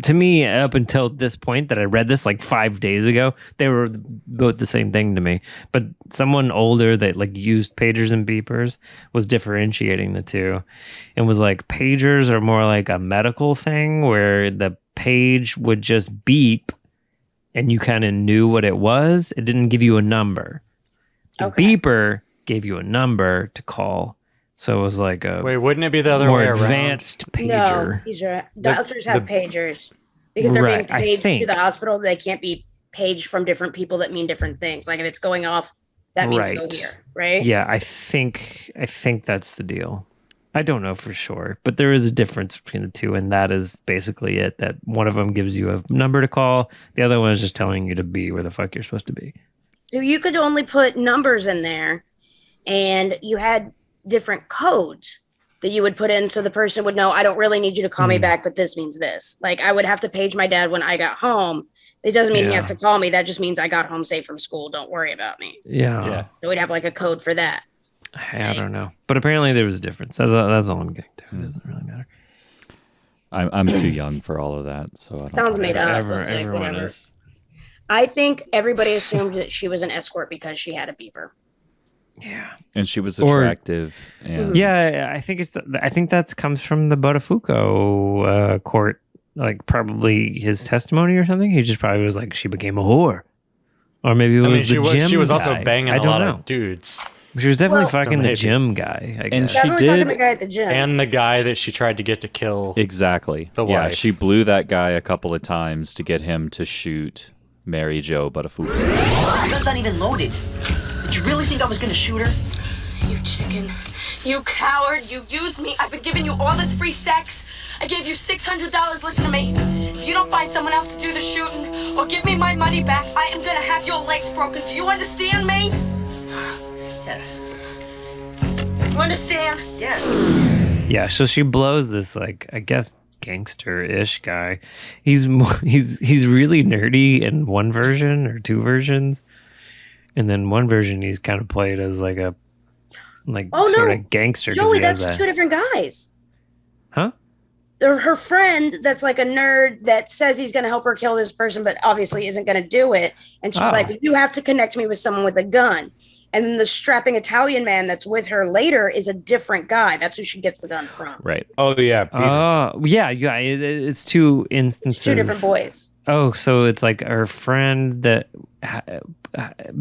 to me, up until this point that I read this like 5 days ago, they were both the same thing to me. But someone older that like used pagers and beepers was differentiating the two and was like, pagers are more like a medical thing where the page would just beep and you kind of knew what it was. It didn't give you a number. The beeper gave you a number to call. So it was like a Wait, wouldn't it be the other more way around? advanced pager. No, these are doctors have pagers because they're being Right, I paid to think. the hospital. They can't be paged from different people that mean different things. Like if it's going off, that means go Right. here, right? Yeah, I think that's the deal. I don't know for sure, but there is a difference between the two, and that is basically it. That one of them gives you a number to call, the other one is just telling you to be where the fuck you're supposed to be. So you could only put numbers in there, and you had different codes that you would put in so the person would know, I don't really need you to call me back, but this means this. Like I would have to page my dad when I got home. It doesn't mean he has to call me. That just means I got home safe from school. Don't worry about me. Yeah. So we'd have like a code for that. I don't know, but apparently there was a difference. That's all I'm getting to. It doesn't really matter. I'm too young for all of that, so I don't Sounds made up. but, like, Everyone whatever. is. I think everybody assumed that she was an escort because she had a beeper. Yeah. And she was Or- attractive. And Yeah, I think that comes from the Buttafuoco court, like probably his testimony or something. He just probably was like, she became a whore, or maybe it was the gym. she was also guy. banging I a don't lot know. of dudes. She was definitely Well- fucking So the maybe. gym guy. I And guess. she Definitely fucking did- the guy at the gym. And the guy that she tried to get to kill. Exactly. The Yeah, wife. she blew that guy a couple of times to get him to shoot Mary Jo Buttafuoco. The gun's not even loaded. Did you really think I was gonna shoot her? You chicken. You coward. You used me. I've been giving you all this free sex. I gave you $600. Listen to me. If you don't find someone else to do the shooting or give me my money back, I am gonna have your legs broken. Do you understand me? Yeah. You understand? Yes. Yeah, so she blows this like I guess gangster-ish guy. He's really nerdy in one version or two versions, and then one version he's kind of played as like a sort of gangster. 'cause Joey, he has that's a- two different guys. Huh? Her friend that's like a nerd that says he's going to help her kill this person, but obviously isn't going to do it. And she's Oh. like, you have to connect me with someone with a gun. And then the strapping Italian man that's with her later is a different guy. That's who she gets the gun from. Right. Oh yeah. Peter. Oh, yeah. It's two instances. It's two different boys. Oh, so it's like her friend that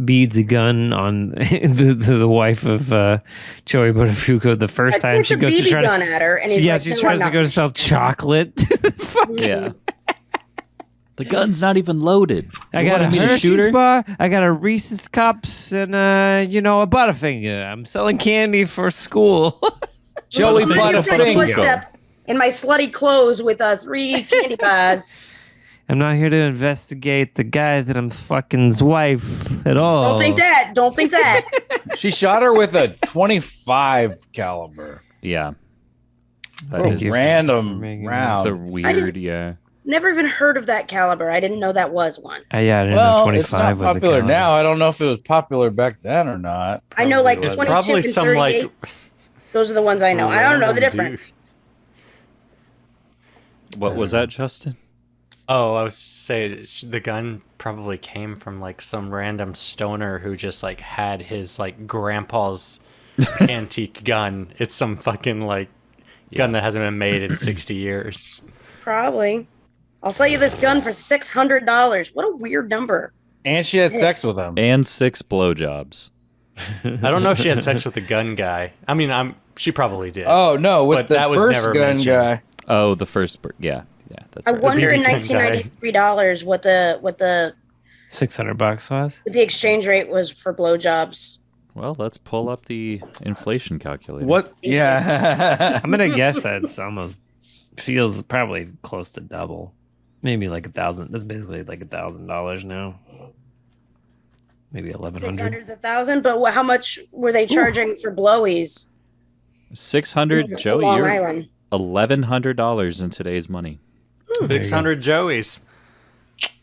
beads a gun on the wife of Joey Buttafuoco the first time Points she a goes to BB try gun to. at her, and he's Yeah, like, she "No, tries I'm to go not." to sell chocolate. Fuck Yeah. The gun's not even loaded. I You got a want me to shoot Hershey's her? bar, I got a Reese's cups, and a Butterfinger. I'm selling candy for school. Joey I'm in front of Butterfinger. footstep in my slutty clothes with 3 candy bars. I'm not here to investigate the guy that I'm fucking's wife at all. Don't think that. Don't think that. She shot her with a 25 caliber. Yeah. That Thank is you. Random Megan. That's round. a weird, yeah. Never even heard of that caliber. I didn't know that was one. Yeah, I didn't know 25 it's not was popular a caliber. now. I don't know if it was popular back then or not. I know like Probably 22 Probably and some 38. like Those are the ones I know. I don't know the random difference. What was that, Justin? Oh, I was saying the gun probably came from like some random stoner who just like had his like grandpa's antique gun. It's some fucking like gun that hasn't been made in 60 years. Probably. I'll sell you this gun for $600. What a weird number. And she had sex with him. And 6 blowjobs. I don't know if she had sex with the gun guy. I mean, she probably did. Oh no, with But the that was first never gun mentioned. guy. Oh, the first, yeah, that's I right. wonder in BB gun guy. $1993 what the $600 was. exchange rate was for blowjobs. Well, let's pull up the inflation calculator. What? Yeah. I'm gonna guess that's almost feels probably close to double. Maybe like 1,000. That's basically like $1,000 now. Maybe 1,100. 600's 1,000, but how much were they charging for blowies? 600, Joey. Long You're Island. $1,100 in today's money. 600 Joeys.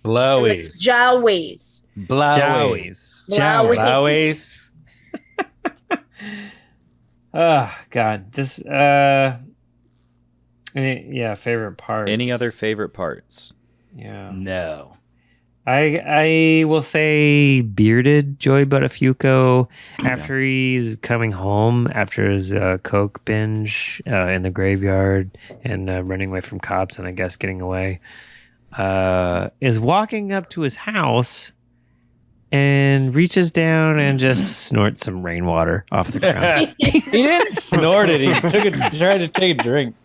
Blowies. Jowies. Blowies. Blowies. Oh God, this favorite part. Any other favorite parts? Yeah. No. I will say bearded Joey Buttafuoco after he's coming home after his coke binge in the graveyard and running away from cops and I guess getting away is walking up to his house and reaches down and just snorts some rainwater off the ground. He didn't snort it. He tried to take a drink.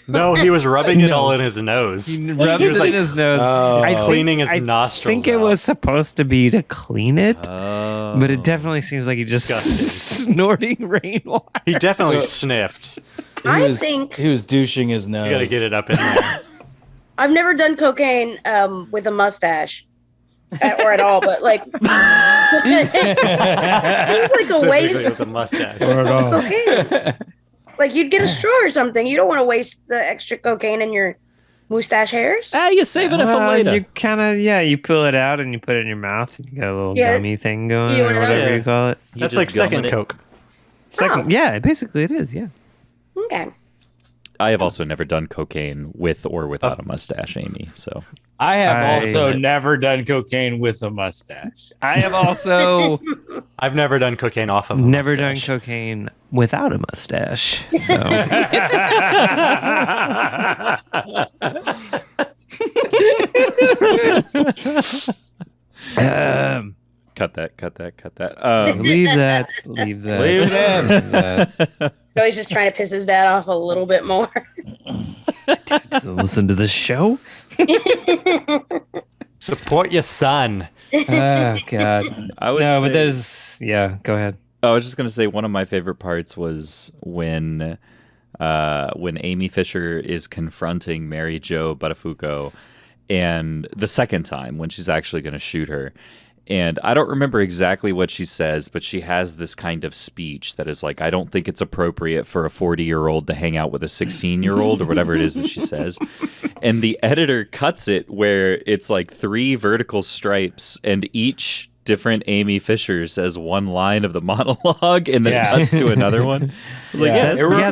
No, he was rubbing it all in his nose. He rubbed was it like in his nose. cleaning his nostrils. I think it out. was supposed to be to clean it, Oh. but it definitely seems like he just Disgusting. snorting rainwater. He definitely So- sniffed. I think he was douching his nose. You gotta get it up in there. I've never done cocaine with a mustache. Or at all, but like seems like a Specifically waste. with a mustache. Cocaine. Like you'd get a straw or something. You don't want to waste the extra cocaine in your mustache hairs. You saving it for later. You kind of you pull it out and you put it in your mouth. You got a little Yeah. gummy thing going You or wanna know? whatever Yeah. you call it. That's just like second gumming it. Coke. Second, yeah, basically it is. Yeah. Okay. I have also never done cocaine with or without a mustache, Amy. So I have I- also never done cocaine with a mustache. I have also I've never done cocaine off of a never done mustache. cocaine without a mustache. So cut that. leave that. Leave that. Leave it in. Leave that. Joey's just trying to piss his dad off a little bit more. Listen to the show. Support your son. Oh God. I would No, say, but there's Go ahead. I was just gonna say one of my favorite parts was when Amy Fisher is confronting Mary Jo Buttafuoco, and the second time when she's actually gonna shoot her. And I don't remember exactly what she says, but she has this kind of speech that is like, I don't think it's appropriate for a 40-year-old to hang out with a 16-year-old or whatever it is that she says. And the editor cuts it where it's like 3 vertical stripes and each different Amy Fisher says one line of the monologue and then cuts to another one. I was like,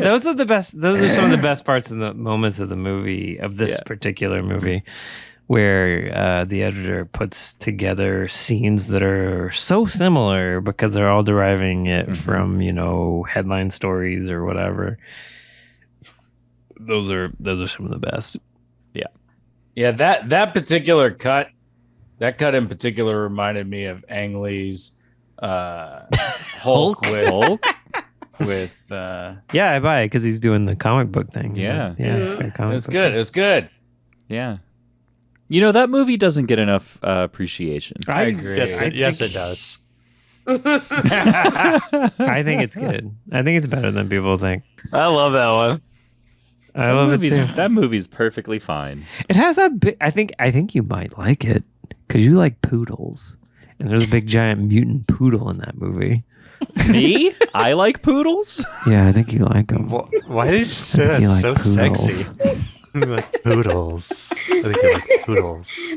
Those are the best. Those are some of the best parts in the moments of the movie, of this particular movie, where the editor puts together scenes that are so similar because they're all deriving it from, headline stories or whatever. Those are some of the best. Yeah, that particular cut, in particular reminded me of Ang Lee's Hulk with Yeah, I buy it because he's doing the comic book thing. Yeah. It's very comic it's book good. thing. It's good. Yeah. That movie doesn't get enough appreciation. I agree. Yes, it does. I think it's good. I think it's better than people think. I love that one. I love it too. That movie's perfectly fine. It has a big. I think you might like it because you like poodles, and there's a big giant mutant poodle in that movie. Me? I like poodles? Yeah, I think you like them. Why did you say that so sexy? Like poodles. I think you like poodles.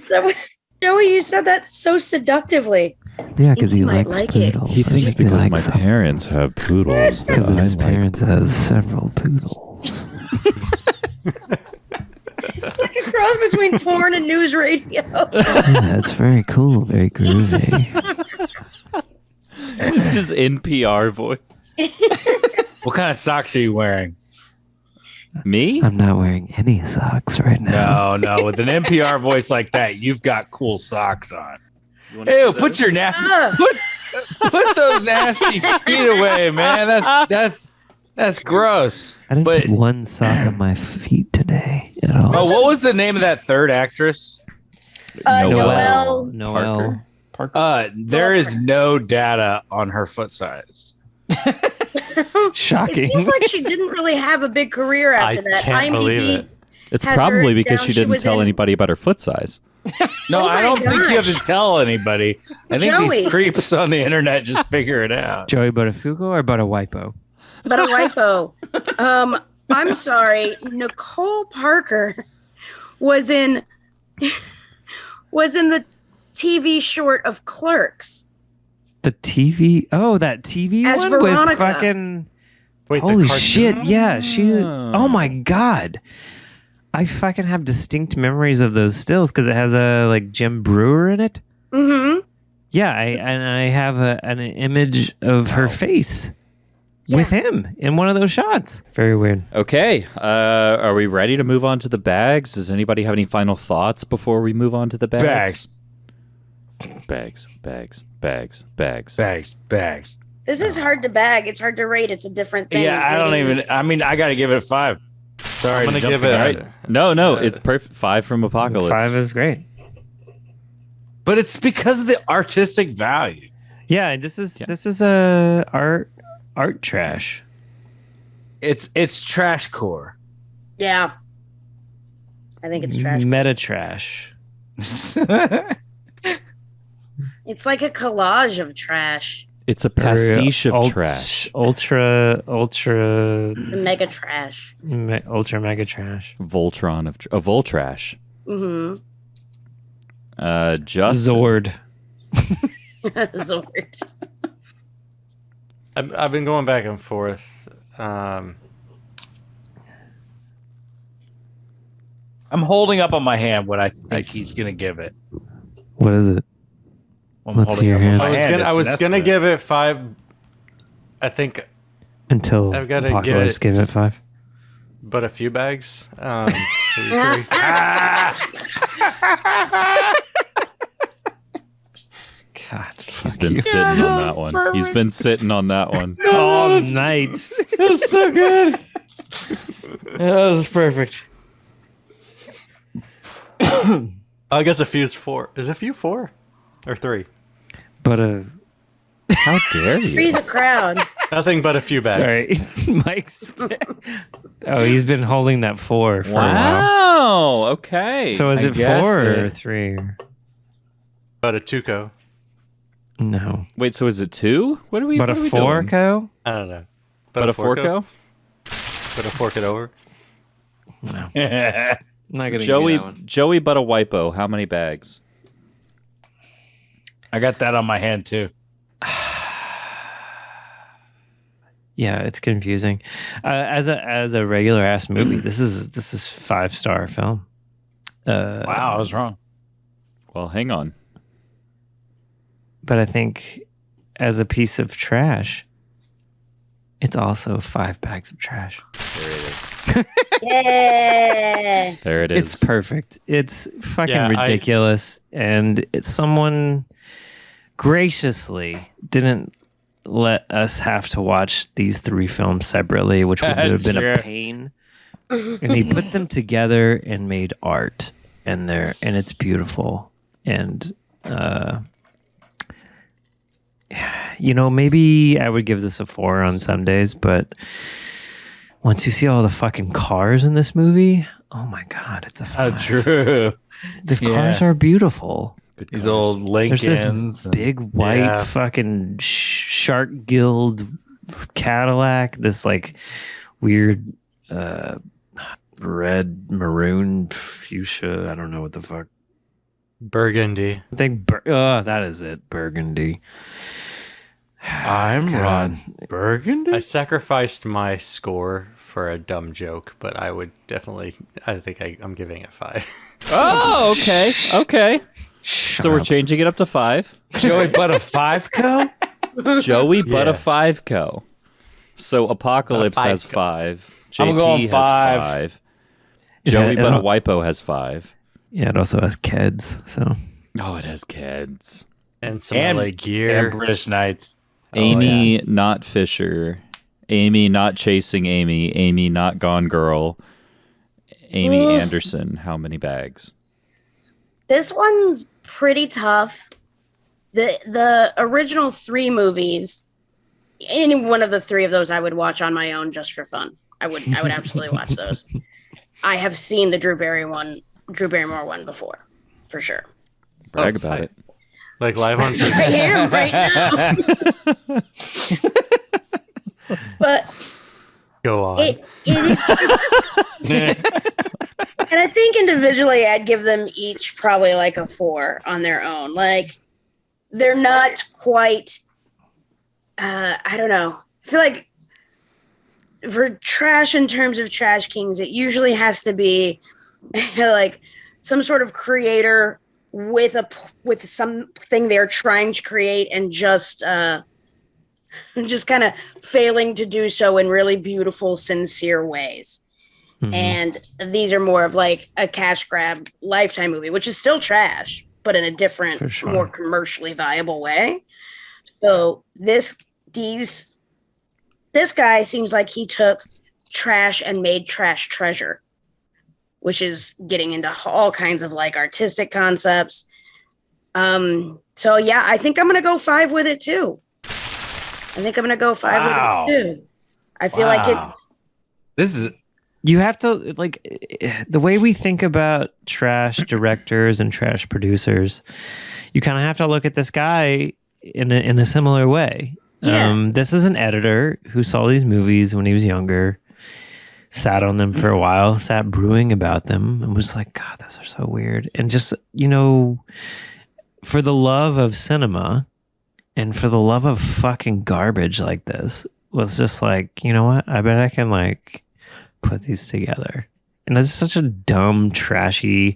Joey, you said that so seductively. Yeah, because he might likes like it. poodles. He thinks because my likes them. parents have poodles. Because that his I like parents has several poodles. It's like a cross between porn and news radio. Yeah, it's very cool, very groovy. It's his NPR voice. What kind of socks are you wearing? Me? I'm not wearing any socks right now. No. With an NPR voice like that, you've got cool socks on. Ew, put your put those nasty feet away, man. That's gross. I didn't put one sock on my feet today at all. Oh, what was the name of that third actress? Noelle. Parker. There is no data on her foot size. Shocking. It seems like she didn't really have a big career after that. Can't believe it. It's has probably her because down. she She didn't was tell in- anybody about her foot size. No, Oh I my don't think you have gosh. to tell anybody. I think Joey. these creeps on the internet just figure it out. Joey Buttafuoco or Buttawipo? But a lipo. I'm sorry. Nicole Parker was in the TV short of Clerks. The TV? Oh, that TV As one Veronica. with fucking... Wait, Holy the cartoon? shit, yeah. Oh my God. I fucking have distinct memories of those stills because it has like Jim Brewer in it. Mm-hmm. Yeah, I have an image of her face with him in one of those shots. Very weird. Okay. Are we ready to move on to the bags? Does anybody have any final thoughts before we move on to the bags? Bags. This is hard to bag. It's hard to rate. It's a different thing. Yeah, I don't Rating- even. I mean, I got to give it a 5. Sorry, I'm gonna to jump give the it. gun. No, it's perfect. 5 from Apocalypse. 5 is great. But it's because of the artistic value. Yeah, this is a art trash. It's trash core. Yeah. I think it's trash. Meta trash. It's like a collage of trash. It's a pastiche of trash. Ultra Mega trash. ultra mega trash. Voltron of Voltrash. Mm-hmm. Just Zord. Zord. I've been going back and forth. I'm holding up on my hand what I think he's gonna give it. What is it? I'm Let's holding see your up on hand. my hand. I It's was an gonna estimate. give it 5. I think, Until I've gotta Apocalypse get- gave it 5. but a few bags. 3. God, He's been sitting on that one. He's been sitting on that one. all night. That's so good. That was perfect. I guess a few's 4. Is a few 4 or 3? But How dare you? Three's a crowd. Nothing but a few bags. sorry, Mike's. Oh, he's been holding that 4 for a while. Wow. Okay. So is I it guess 4 or that- 3? But a Tuco. No. Wait, so is it 2? What are we? But what a are we 4, doing? Co? I don't know. But a Forco? But a fork it over. No. Not gonna Joey, do that one. Joey, but a Wipo. How many bags? I got that on my hand too. Yeah, it's confusing. As a regular ass movie, this is 5-star film. Wow, I was wrong. Well, hang on. But I think as a piece of trash, it's also 5 bags of trash. There it is. Yeah. There it is. It's perfect. It's fucking Yeah, ridiculous. And it's someone graciously didn't let us have to watch these 3 films separately, which would have been Sure. a pain. And he put them together and made art, and it's beautiful. And maybe I would give this a 4 on some days, but once you see all the fucking cars in this movie, oh my god, it's a 5. True. The cars are beautiful. These old There's this Lincolns. big white Yeah. fucking shark gilled Cadillac, this like weird red maroon fuchsia. I don't know what the fuck. Burgundy. I think that is it. Burgundy. I'm Ron Burgundy. I sacrificed my score for a dumb joke, but I would definitely. I think I'm giving it 5. Oh, okay. Okay. So we're changing it up to 5. Joey but a 5-co? Joey but a 5-co. So Apocalypse has 5. JP I'm going has 5. 5. Joey but a Wipo has 5. Yeah, it also has Keds. So. Oh, it has Keds. And some LA gear. And British Knights. Amy, not Fisher. Amy, not Chasing Amy. Amy, not Gone Girl. Amy Anderson, how many bags? This one's pretty tough. The original 3 movies, any one of the 3 of those I would watch on my own just for fun. I would absolutely watch those. I have seen the Drew Barrymore one before, for sure. Brag about it. Like live on TV. I am right now. But go on. And I think individually I'd give them each probably like a 4 on their own. Like they're not quite I don't know. I feel like for trash in terms of Trash Kings, it usually has to be like some sort of creator with something they're trying to create and just kind of failing to do so in really beautiful, sincere ways. Mm-hmm. And these are more of like a cash grab Lifetime movie, which is still trash, but in a different, more commercially viable way. So this guy seems like he took trash and made trash treasure, which is getting into all kinds of like artistic concepts. So yeah, I think I'm going to go 5 with it too. I think I'm going to go 5 with it too. I feel like it. This is. You have to, like, the way we think about trash directors and trash producers, you kind of have to look at this guy in a similar way. Yeah. This is an editor who saw these movies when he was younger, sat on them for a while, sat brewing about them, and was like, God, those are so weird. And just, for the love of cinema and for the love of fucking garbage like this, was just like, you know what? I bet I can, like, put these together. And that's such a dumb, trashy,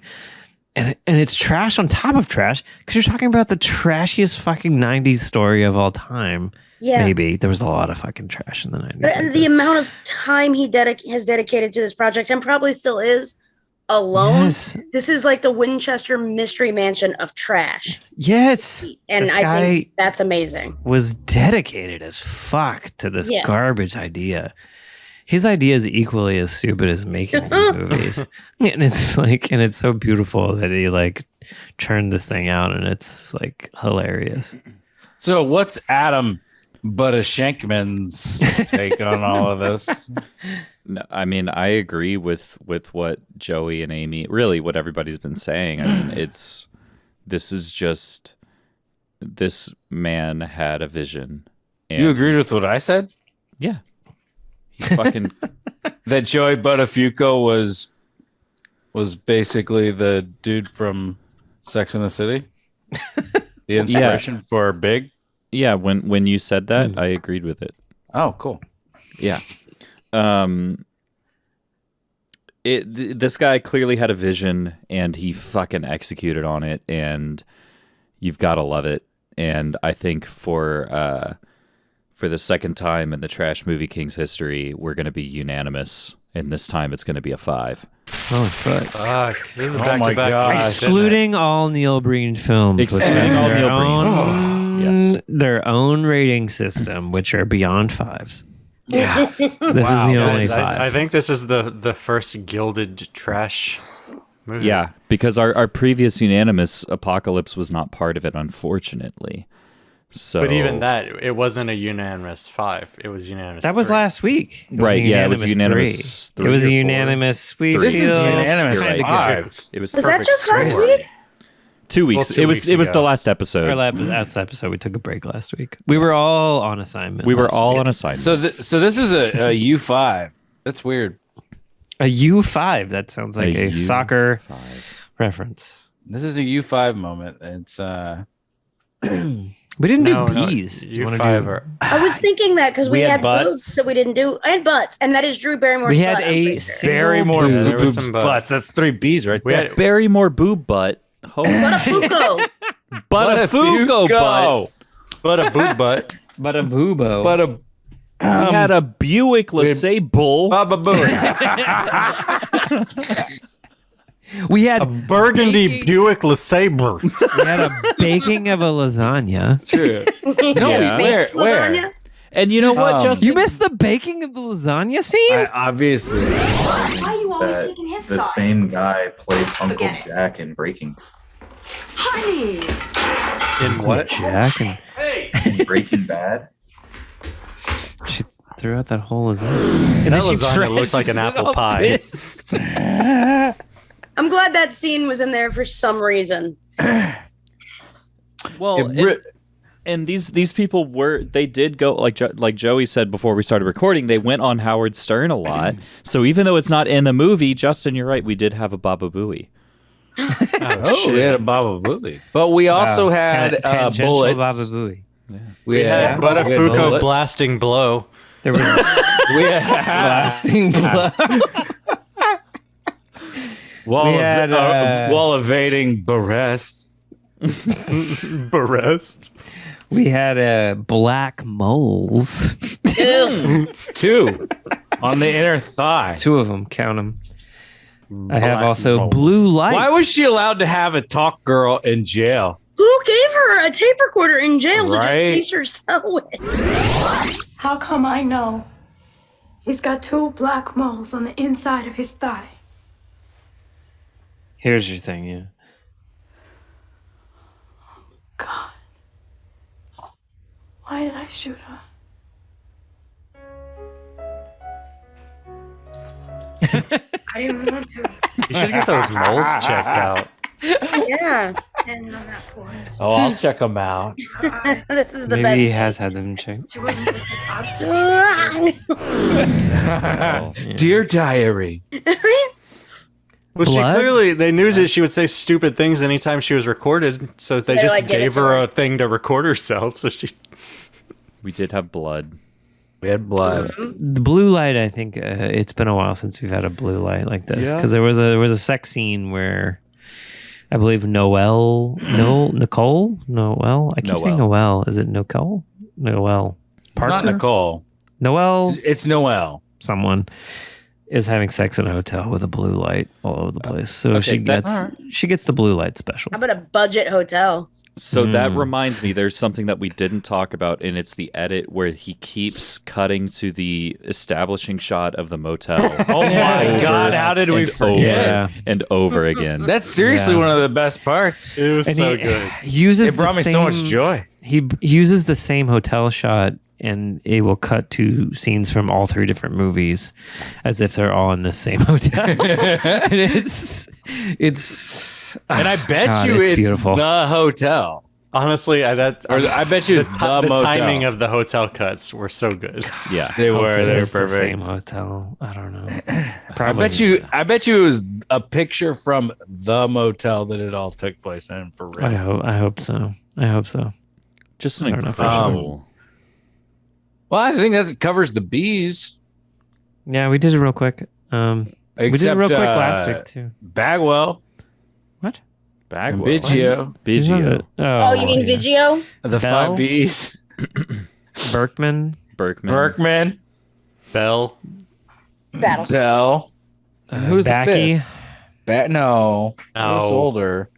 and it's trash on top of trash, because you're talking about the trashiest fucking 90s story of all time. Yeah. Maybe. There was a lot of fucking trash in the 90s. But the amount of time he has dedicated to this project, and probably still is, alone. Yes. This is like the Winchester Mystery Mansion of trash. Yes. And I think that's amazing. Was dedicated as fuck to this garbage idea. His idea is equally as stupid as making these movies. And it's like, and it's so beautiful that he like churned this thing out, and it's like hilarious. So what's Adam Shenkman's take on all of this? No, I mean, I agree with what Joey and Amy, really what everybody's been saying. I mean, this man had a vision. And you agreed with what I said? Yeah. He's fucking that Joey Buttafuoco was basically the dude from Sex and the City. The inspiration for Big. Yeah, when you said that, I agreed with it. Oh, cool. Yeah. This guy clearly had a vision, and he fucking executed on it, and you've got to love it. And I think for the second time in the Trash Movie Kings history, we're going to be unanimous, and this time it's going to be a 5. Oh, fuck. This is back-to-back. Excluding all Neil Breen films. Excluding all Neil Breen. Yes. Their own rating system, which are beyond 5s. Yeah. This is the only 5. I think this is the first gilded trash movie. Yeah, because our previous unanimous Apocalypse was not part of it, unfortunately. So, but even that, it wasn't a unanimous 5. It was unanimous. That was 3. last week. Right? Yeah, it was unanimous 3. It was a unanimous. This is unanimous 5. It was that just last week? 2 weeks. Well, it was the last episode. Our last episode. We took a break last week. We were all on assignment. We were all on assignment. So this is a U5. That's weird. A U5. That sounds like a soccer U5 reference. This is a U5 moment. It's we didn't do bees. U5 I was thinking that because we had butts that we didn't do, and butts, and that is Drew Barrymore's We had butt, a Barrymore there was boobs some butts. That's 3 B's right there. Barrymore boob butt. Buttafuoco. Buttafuoco butt. But a boob butt. But a boobo. But a We had a Buick LeSabre. Baba Booey. We had a burgundy Buick LeSabre. We had a baking of a lasagna. True. No, where? And you know what, Justin? You missed the baking of the lasagna scene? Obviously. Why are you always That taking his the side? same guy plays Uncle Jack in Breaking Honey. In what? Jack and in Breaking Bad. she threw out that whole lasagna. And That then she lasagna looks like an trashes it apple all pie. pissed. I'm glad that scene was in there for some reason. Well, and these people they did go like Joey said before we started recording. They went on Howard Stern a lot. So even though it's not in the movie, Justin, you're right. We did have a Baba Booey. Oh, we had a Baba Booey, but we also had Tangential bullets. Baba Booey. We had Buttafuoco bullets. blasting blow. There was We had blasting blood. while evading arrest. Barrest. We had black moles. 2 on the inner thigh. 2 of them. Count them. I have Black also moles. blue light. Why was she allowed to have a talk girl in jail? Who gave her a tape recorder in jail to just Right. piece herself with? How come I know? He's got 2 black moles on the inside of his thigh. Here's your thing, yeah. God. Why did I shoot her? I didn't want to. You should get those moles checked out. Yeah. And on that point. Oh, I'll check them out. This is the Maybe he best. has had them checked. She wasn't with the doctor. Dear diary. Well, she Blood? clearly, they knew that she would say stupid things anytime she was recorded, so they They're just like, "Give it gave to her her." a thing to record herself. So she. We did have blood. We had blood. The blue light, I think it's been a while since we've had a blue light like this. Yeah. Because there was a sex scene where I believe Nicole? I keep saying Noelle. Is it Nicole? Noelle. It's not Nicole. Noelle. It's Noelle. Someone is having sex in a hotel with a blue light all over the place. So Okay, she gets the blue light special. How about a budget hotel? So that reminds me, there's something that we didn't talk about, and it's the edit where he keeps cutting to the establishing shot of the motel. Oh my God, how did we and forget? over and over again. That's seriously Yeah. one of the best parts. It was And so he good. uses It brought the me so much same- joy. He uses the same hotel shot, and it will cut to scenes from all 3 different movies, as if they're all in the same hotel. And it's. And I bet God, you it's beautiful. the hotel. Honestly, I bet you it's the motel. timing of the hotel cuts were so good. Yeah. They were. Hopefully They were it's the perfect. same hotel. I don't know. I bet you it was a picture from the motel that it all took place in for real. I hope so. Just I an don't know for incredible. Well, I think that covers the bees. Yeah, we did it real quick. We did it real quick last week too. Bagwell. What? Bagwell. Biggio. Biggio. Oh, you mean yeah. Vigio? The Bell? 5 Bs. Berkman. Bell. Battleship. Bell. Who's the Backy. fifth? No. No. It was older.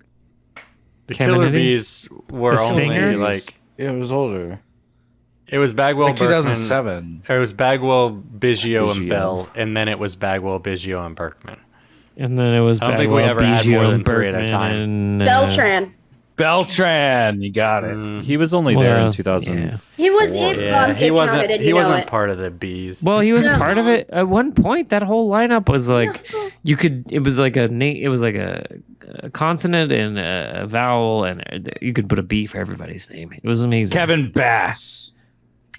The Kennedy? Killer Bees were The only Stingers? like It was older. it was Bagwell, Like 2007. Berkman, it was Bagwell, Biggio, and Biggio. Bell, and then it was Bagwell, Biggio, and Berkman. And then it was I don't think we Bagwell, ever had Biggio, more than and 3 at a Berkman, time. and, Beltran. Beltran. You got it. He was only there in Well, 2000. yeah. He was in Yeah, he wasn't. Did He you know wasn't it? part of the Bees. Well, he was No. part of it at one point. That whole lineup was like you could. It was like a consonant and a vowel, and you could put a B for everybody's name. It was amazing. Kevin Bass.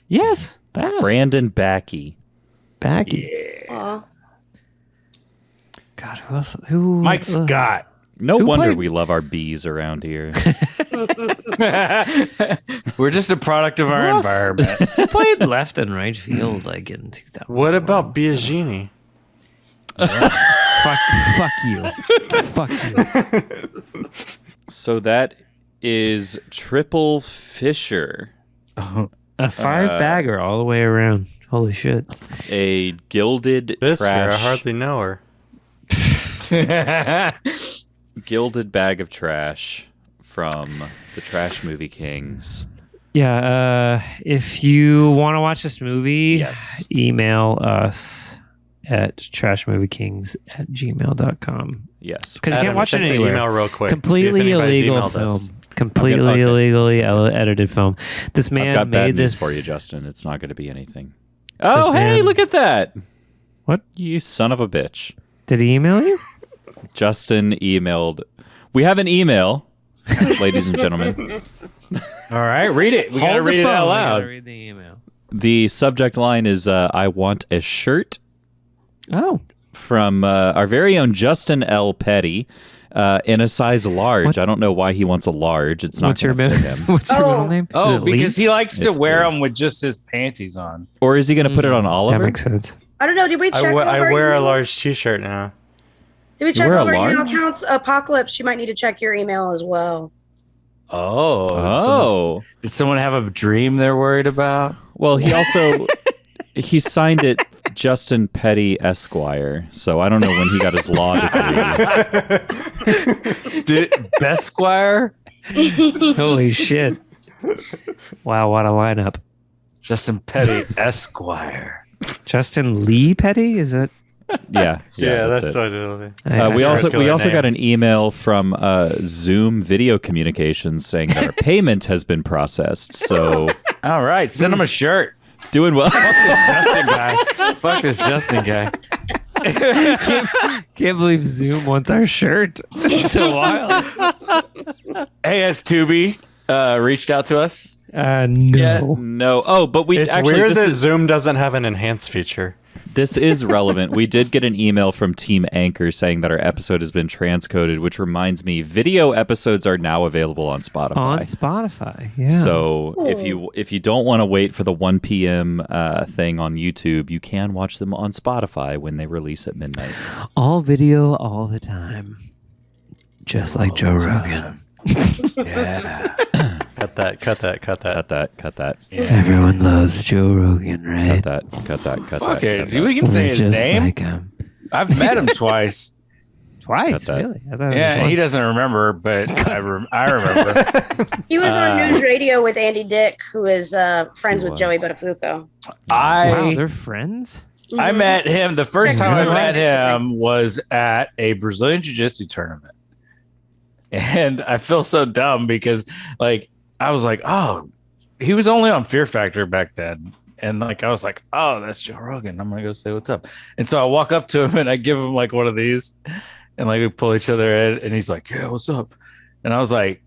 Yes, Bass. Brandon Backy. Backy. Aw. God, who else? Who? Mike Scott. No Who wonder played- we love our bees around here. We're just a product of our Who else? environment. Who played left and right field like in 2000? What about Biagini? Fuck you. Fuck you. So that is Triple Fisher, A 5-bagger all the way around. Holy shit. a gilded This year, I trash, hardly know her. gilded bag of trash from the Trash Movie Kings. Yeah, if you want to watch this movie, Yes. email us at trashmoviekings@gmail.com. Yes. Because you Adam, can't watch it check the anywhere. email real quick. Completely See if anybody's illegal emailed film. us. Completely Okay. illegally edited film. This man I've got bad made news this for you, Justin. It's not going to be anything. Oh, hey, man- look at that. What? You son of a bitch. Did he email you? Justin emailed. We have an email, ladies and gentlemen. All right, read it. We got to Hold the read it phone. out We loud. gotta read the email. The subject line is I want a shirt Oh. from our very own Justin L. Petty in a size large. What? I don't know why he wants a large. It's not What's your going to fit middle? him. What's your middle name? Is Oh, it Lee? because he likes to It's wear Lee. them with just his panties on. Or is he going to put it on That Oliver? makes sense. I don't know. Did we check? I all our wear a emails? large T-shirt now. Did we check wear all a our email large? accounts? Apocalypse, you might need to check your email as well. Oh. Oh. Did someone have a dream they're worried about? Well, he also he signed it Justin Petty Esquire. So I don't know when he got his law degree. Besquire? Holy shit. Wow, what a lineup. Justin Petty Esquire. Justin Lee Petty? Is that? Yeah, That's it. what it'll be. We also Circular got name. an email from Zoom Video Communications saying that our payment has been processed. So All right, send him a shirt. doing well. Fuck this Justin guy. Fuck this Justin guy. Can't believe Zoom wants our shirt. It's so wild. Hey, has Tubi reached out to us? No. No. Oh, but we It's actually weird this that is, Zoom doesn't have an enhance feature. this is relevant. We did get an email from Team Anchor saying that our episode has been transcoded, which reminds me, video episodes are now available on Spotify. On Spotify, yeah. So if you don't want to wait for the 1 p.m. Thing on YouTube, you can watch them on Spotify when they release at midnight. All video, all the time. Just like Joe Rogan. Yeah. Cut that. Cut that. Everyone loves Joe Rogan, right? Cut that. Fuck that. it. We can say his Just name. like him. I've met him twice. Twice, Cut that. really? I thought it was Yeah, once. he doesn't remember, but I remember. He was on News Radio with Andy Dick, who is friends with Joey Buttafuoco. Wow, they're friends? I met him. The first Check time I him out. met him was at a Brazilian Jiu-Jitsu tournament. And I feel so dumb because like I was like, oh, he was only on Fear Factor back then. And like I was like, oh, that's Joe Rogan. I'm gonna go say what's up. And so I walk up to him and I give him like one of these and like we pull each other in and he's like, yeah, what's up? And I was like,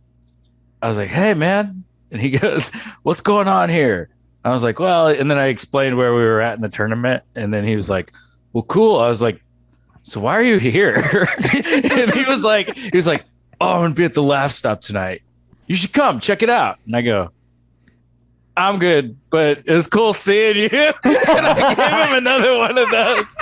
hey man. And he goes, what's going on here? I was like, well, and then I explained where we were at in the tournament, and then he was like, well, cool. I was like, so why are you here? And he was like, oh, I'm gonna be at the Laugh Stop tonight. You should come check it out. And I go, I'm good, but it's cool seeing you. And I gave him another one of those.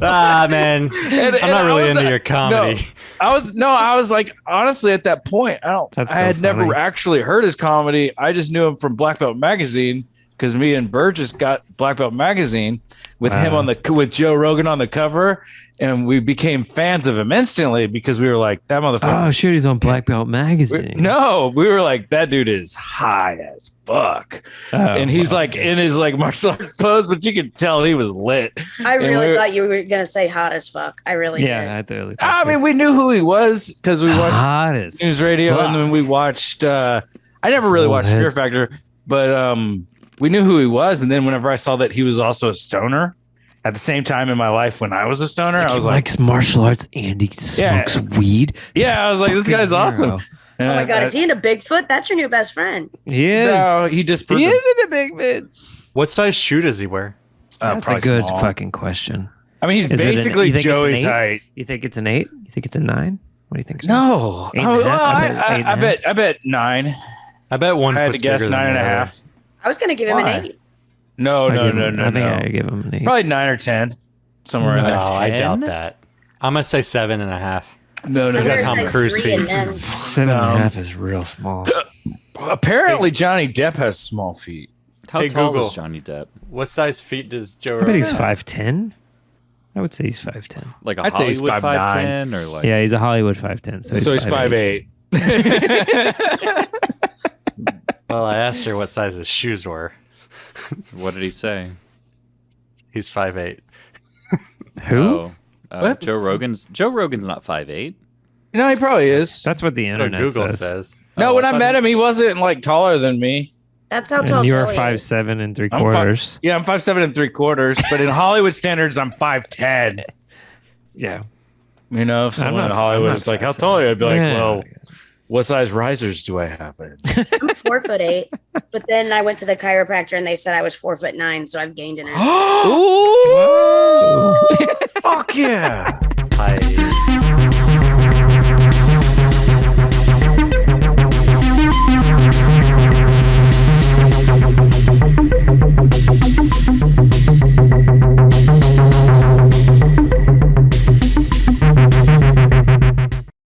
Man, I'm not really into your comedy. I was like, honestly, at that point, I had never actually heard his comedy. I just knew him from Black Belt Magazine because me and Burgess got Black Belt Magazine with him with Joe Rogan on the cover, and we became fans of him instantly because we were like, that motherfucker. Oh, shit, he's on Black Belt Magazine. We were like, that dude is high as fuck. And he's like in his like martial arts pose, but you could tell he was lit. I really thought you were gonna say hot as fuck. I really did. I really I mean, we knew who he was because we watched Hot as News Radio, fuck. and then we watched. I never really watched Fear Factor, but we knew who he was. And then whenever I saw that he was also a stoner at the same time in my life when I was a stoner, I was like, likes martial arts and he smokes weed. yeah, I was like, this Fucking guy's awesome. hero. Oh my god, is he into Bigfoot? That's your new best friend. He is. No, he just He is into big man. What size shoe does he wear? That's a probably good small. fucking question. I mean, he's Is it basically you think it's an Joey's 8? height. You think it's an 8? You think it's a 9? What do you think? No. 8.5? I bet 9. I bet one. I had to guess 9.5. I was going to give him an 8. No. I think I give him an 8. Probably 9 or 10. Somewhere in there. No, I doubt that. I'm gonna say 7.5. No. He's got Tom Cruise feet. 7.5 is real small. Apparently, Johnny Depp has small feet. How tall is Johnny Depp? What size feet does Joe I Rogan bet he's have? 5'10". I would say he's 5'10". Like a I'd say he's Hollywood 5'9". 5'10" or like Yeah, he's a Hollywood 5'10". So he's 5'8". Well, I asked her what size his shoes were. What did he say? He's 5'8". Who? What? Joe Rogan's not 5'8". No, he probably is. That's what the internet Google says. says. No, when I met him, he wasn't like taller than me. That's how And tall you are Joey is. 5'7" and I'm 3/4. Yeah, I'm 5'7" and 3/4, but in Hollywood standards, I'm 5'10". Yeah. You know, if someone in Hollywood is like, "How tall are you?" I'd be like, "Well, what size risers do I have?" I'm 4'8", but then I went to the chiropractor and they said I was 4'9", so I've gained an inch. Ooh! Fuck yeah!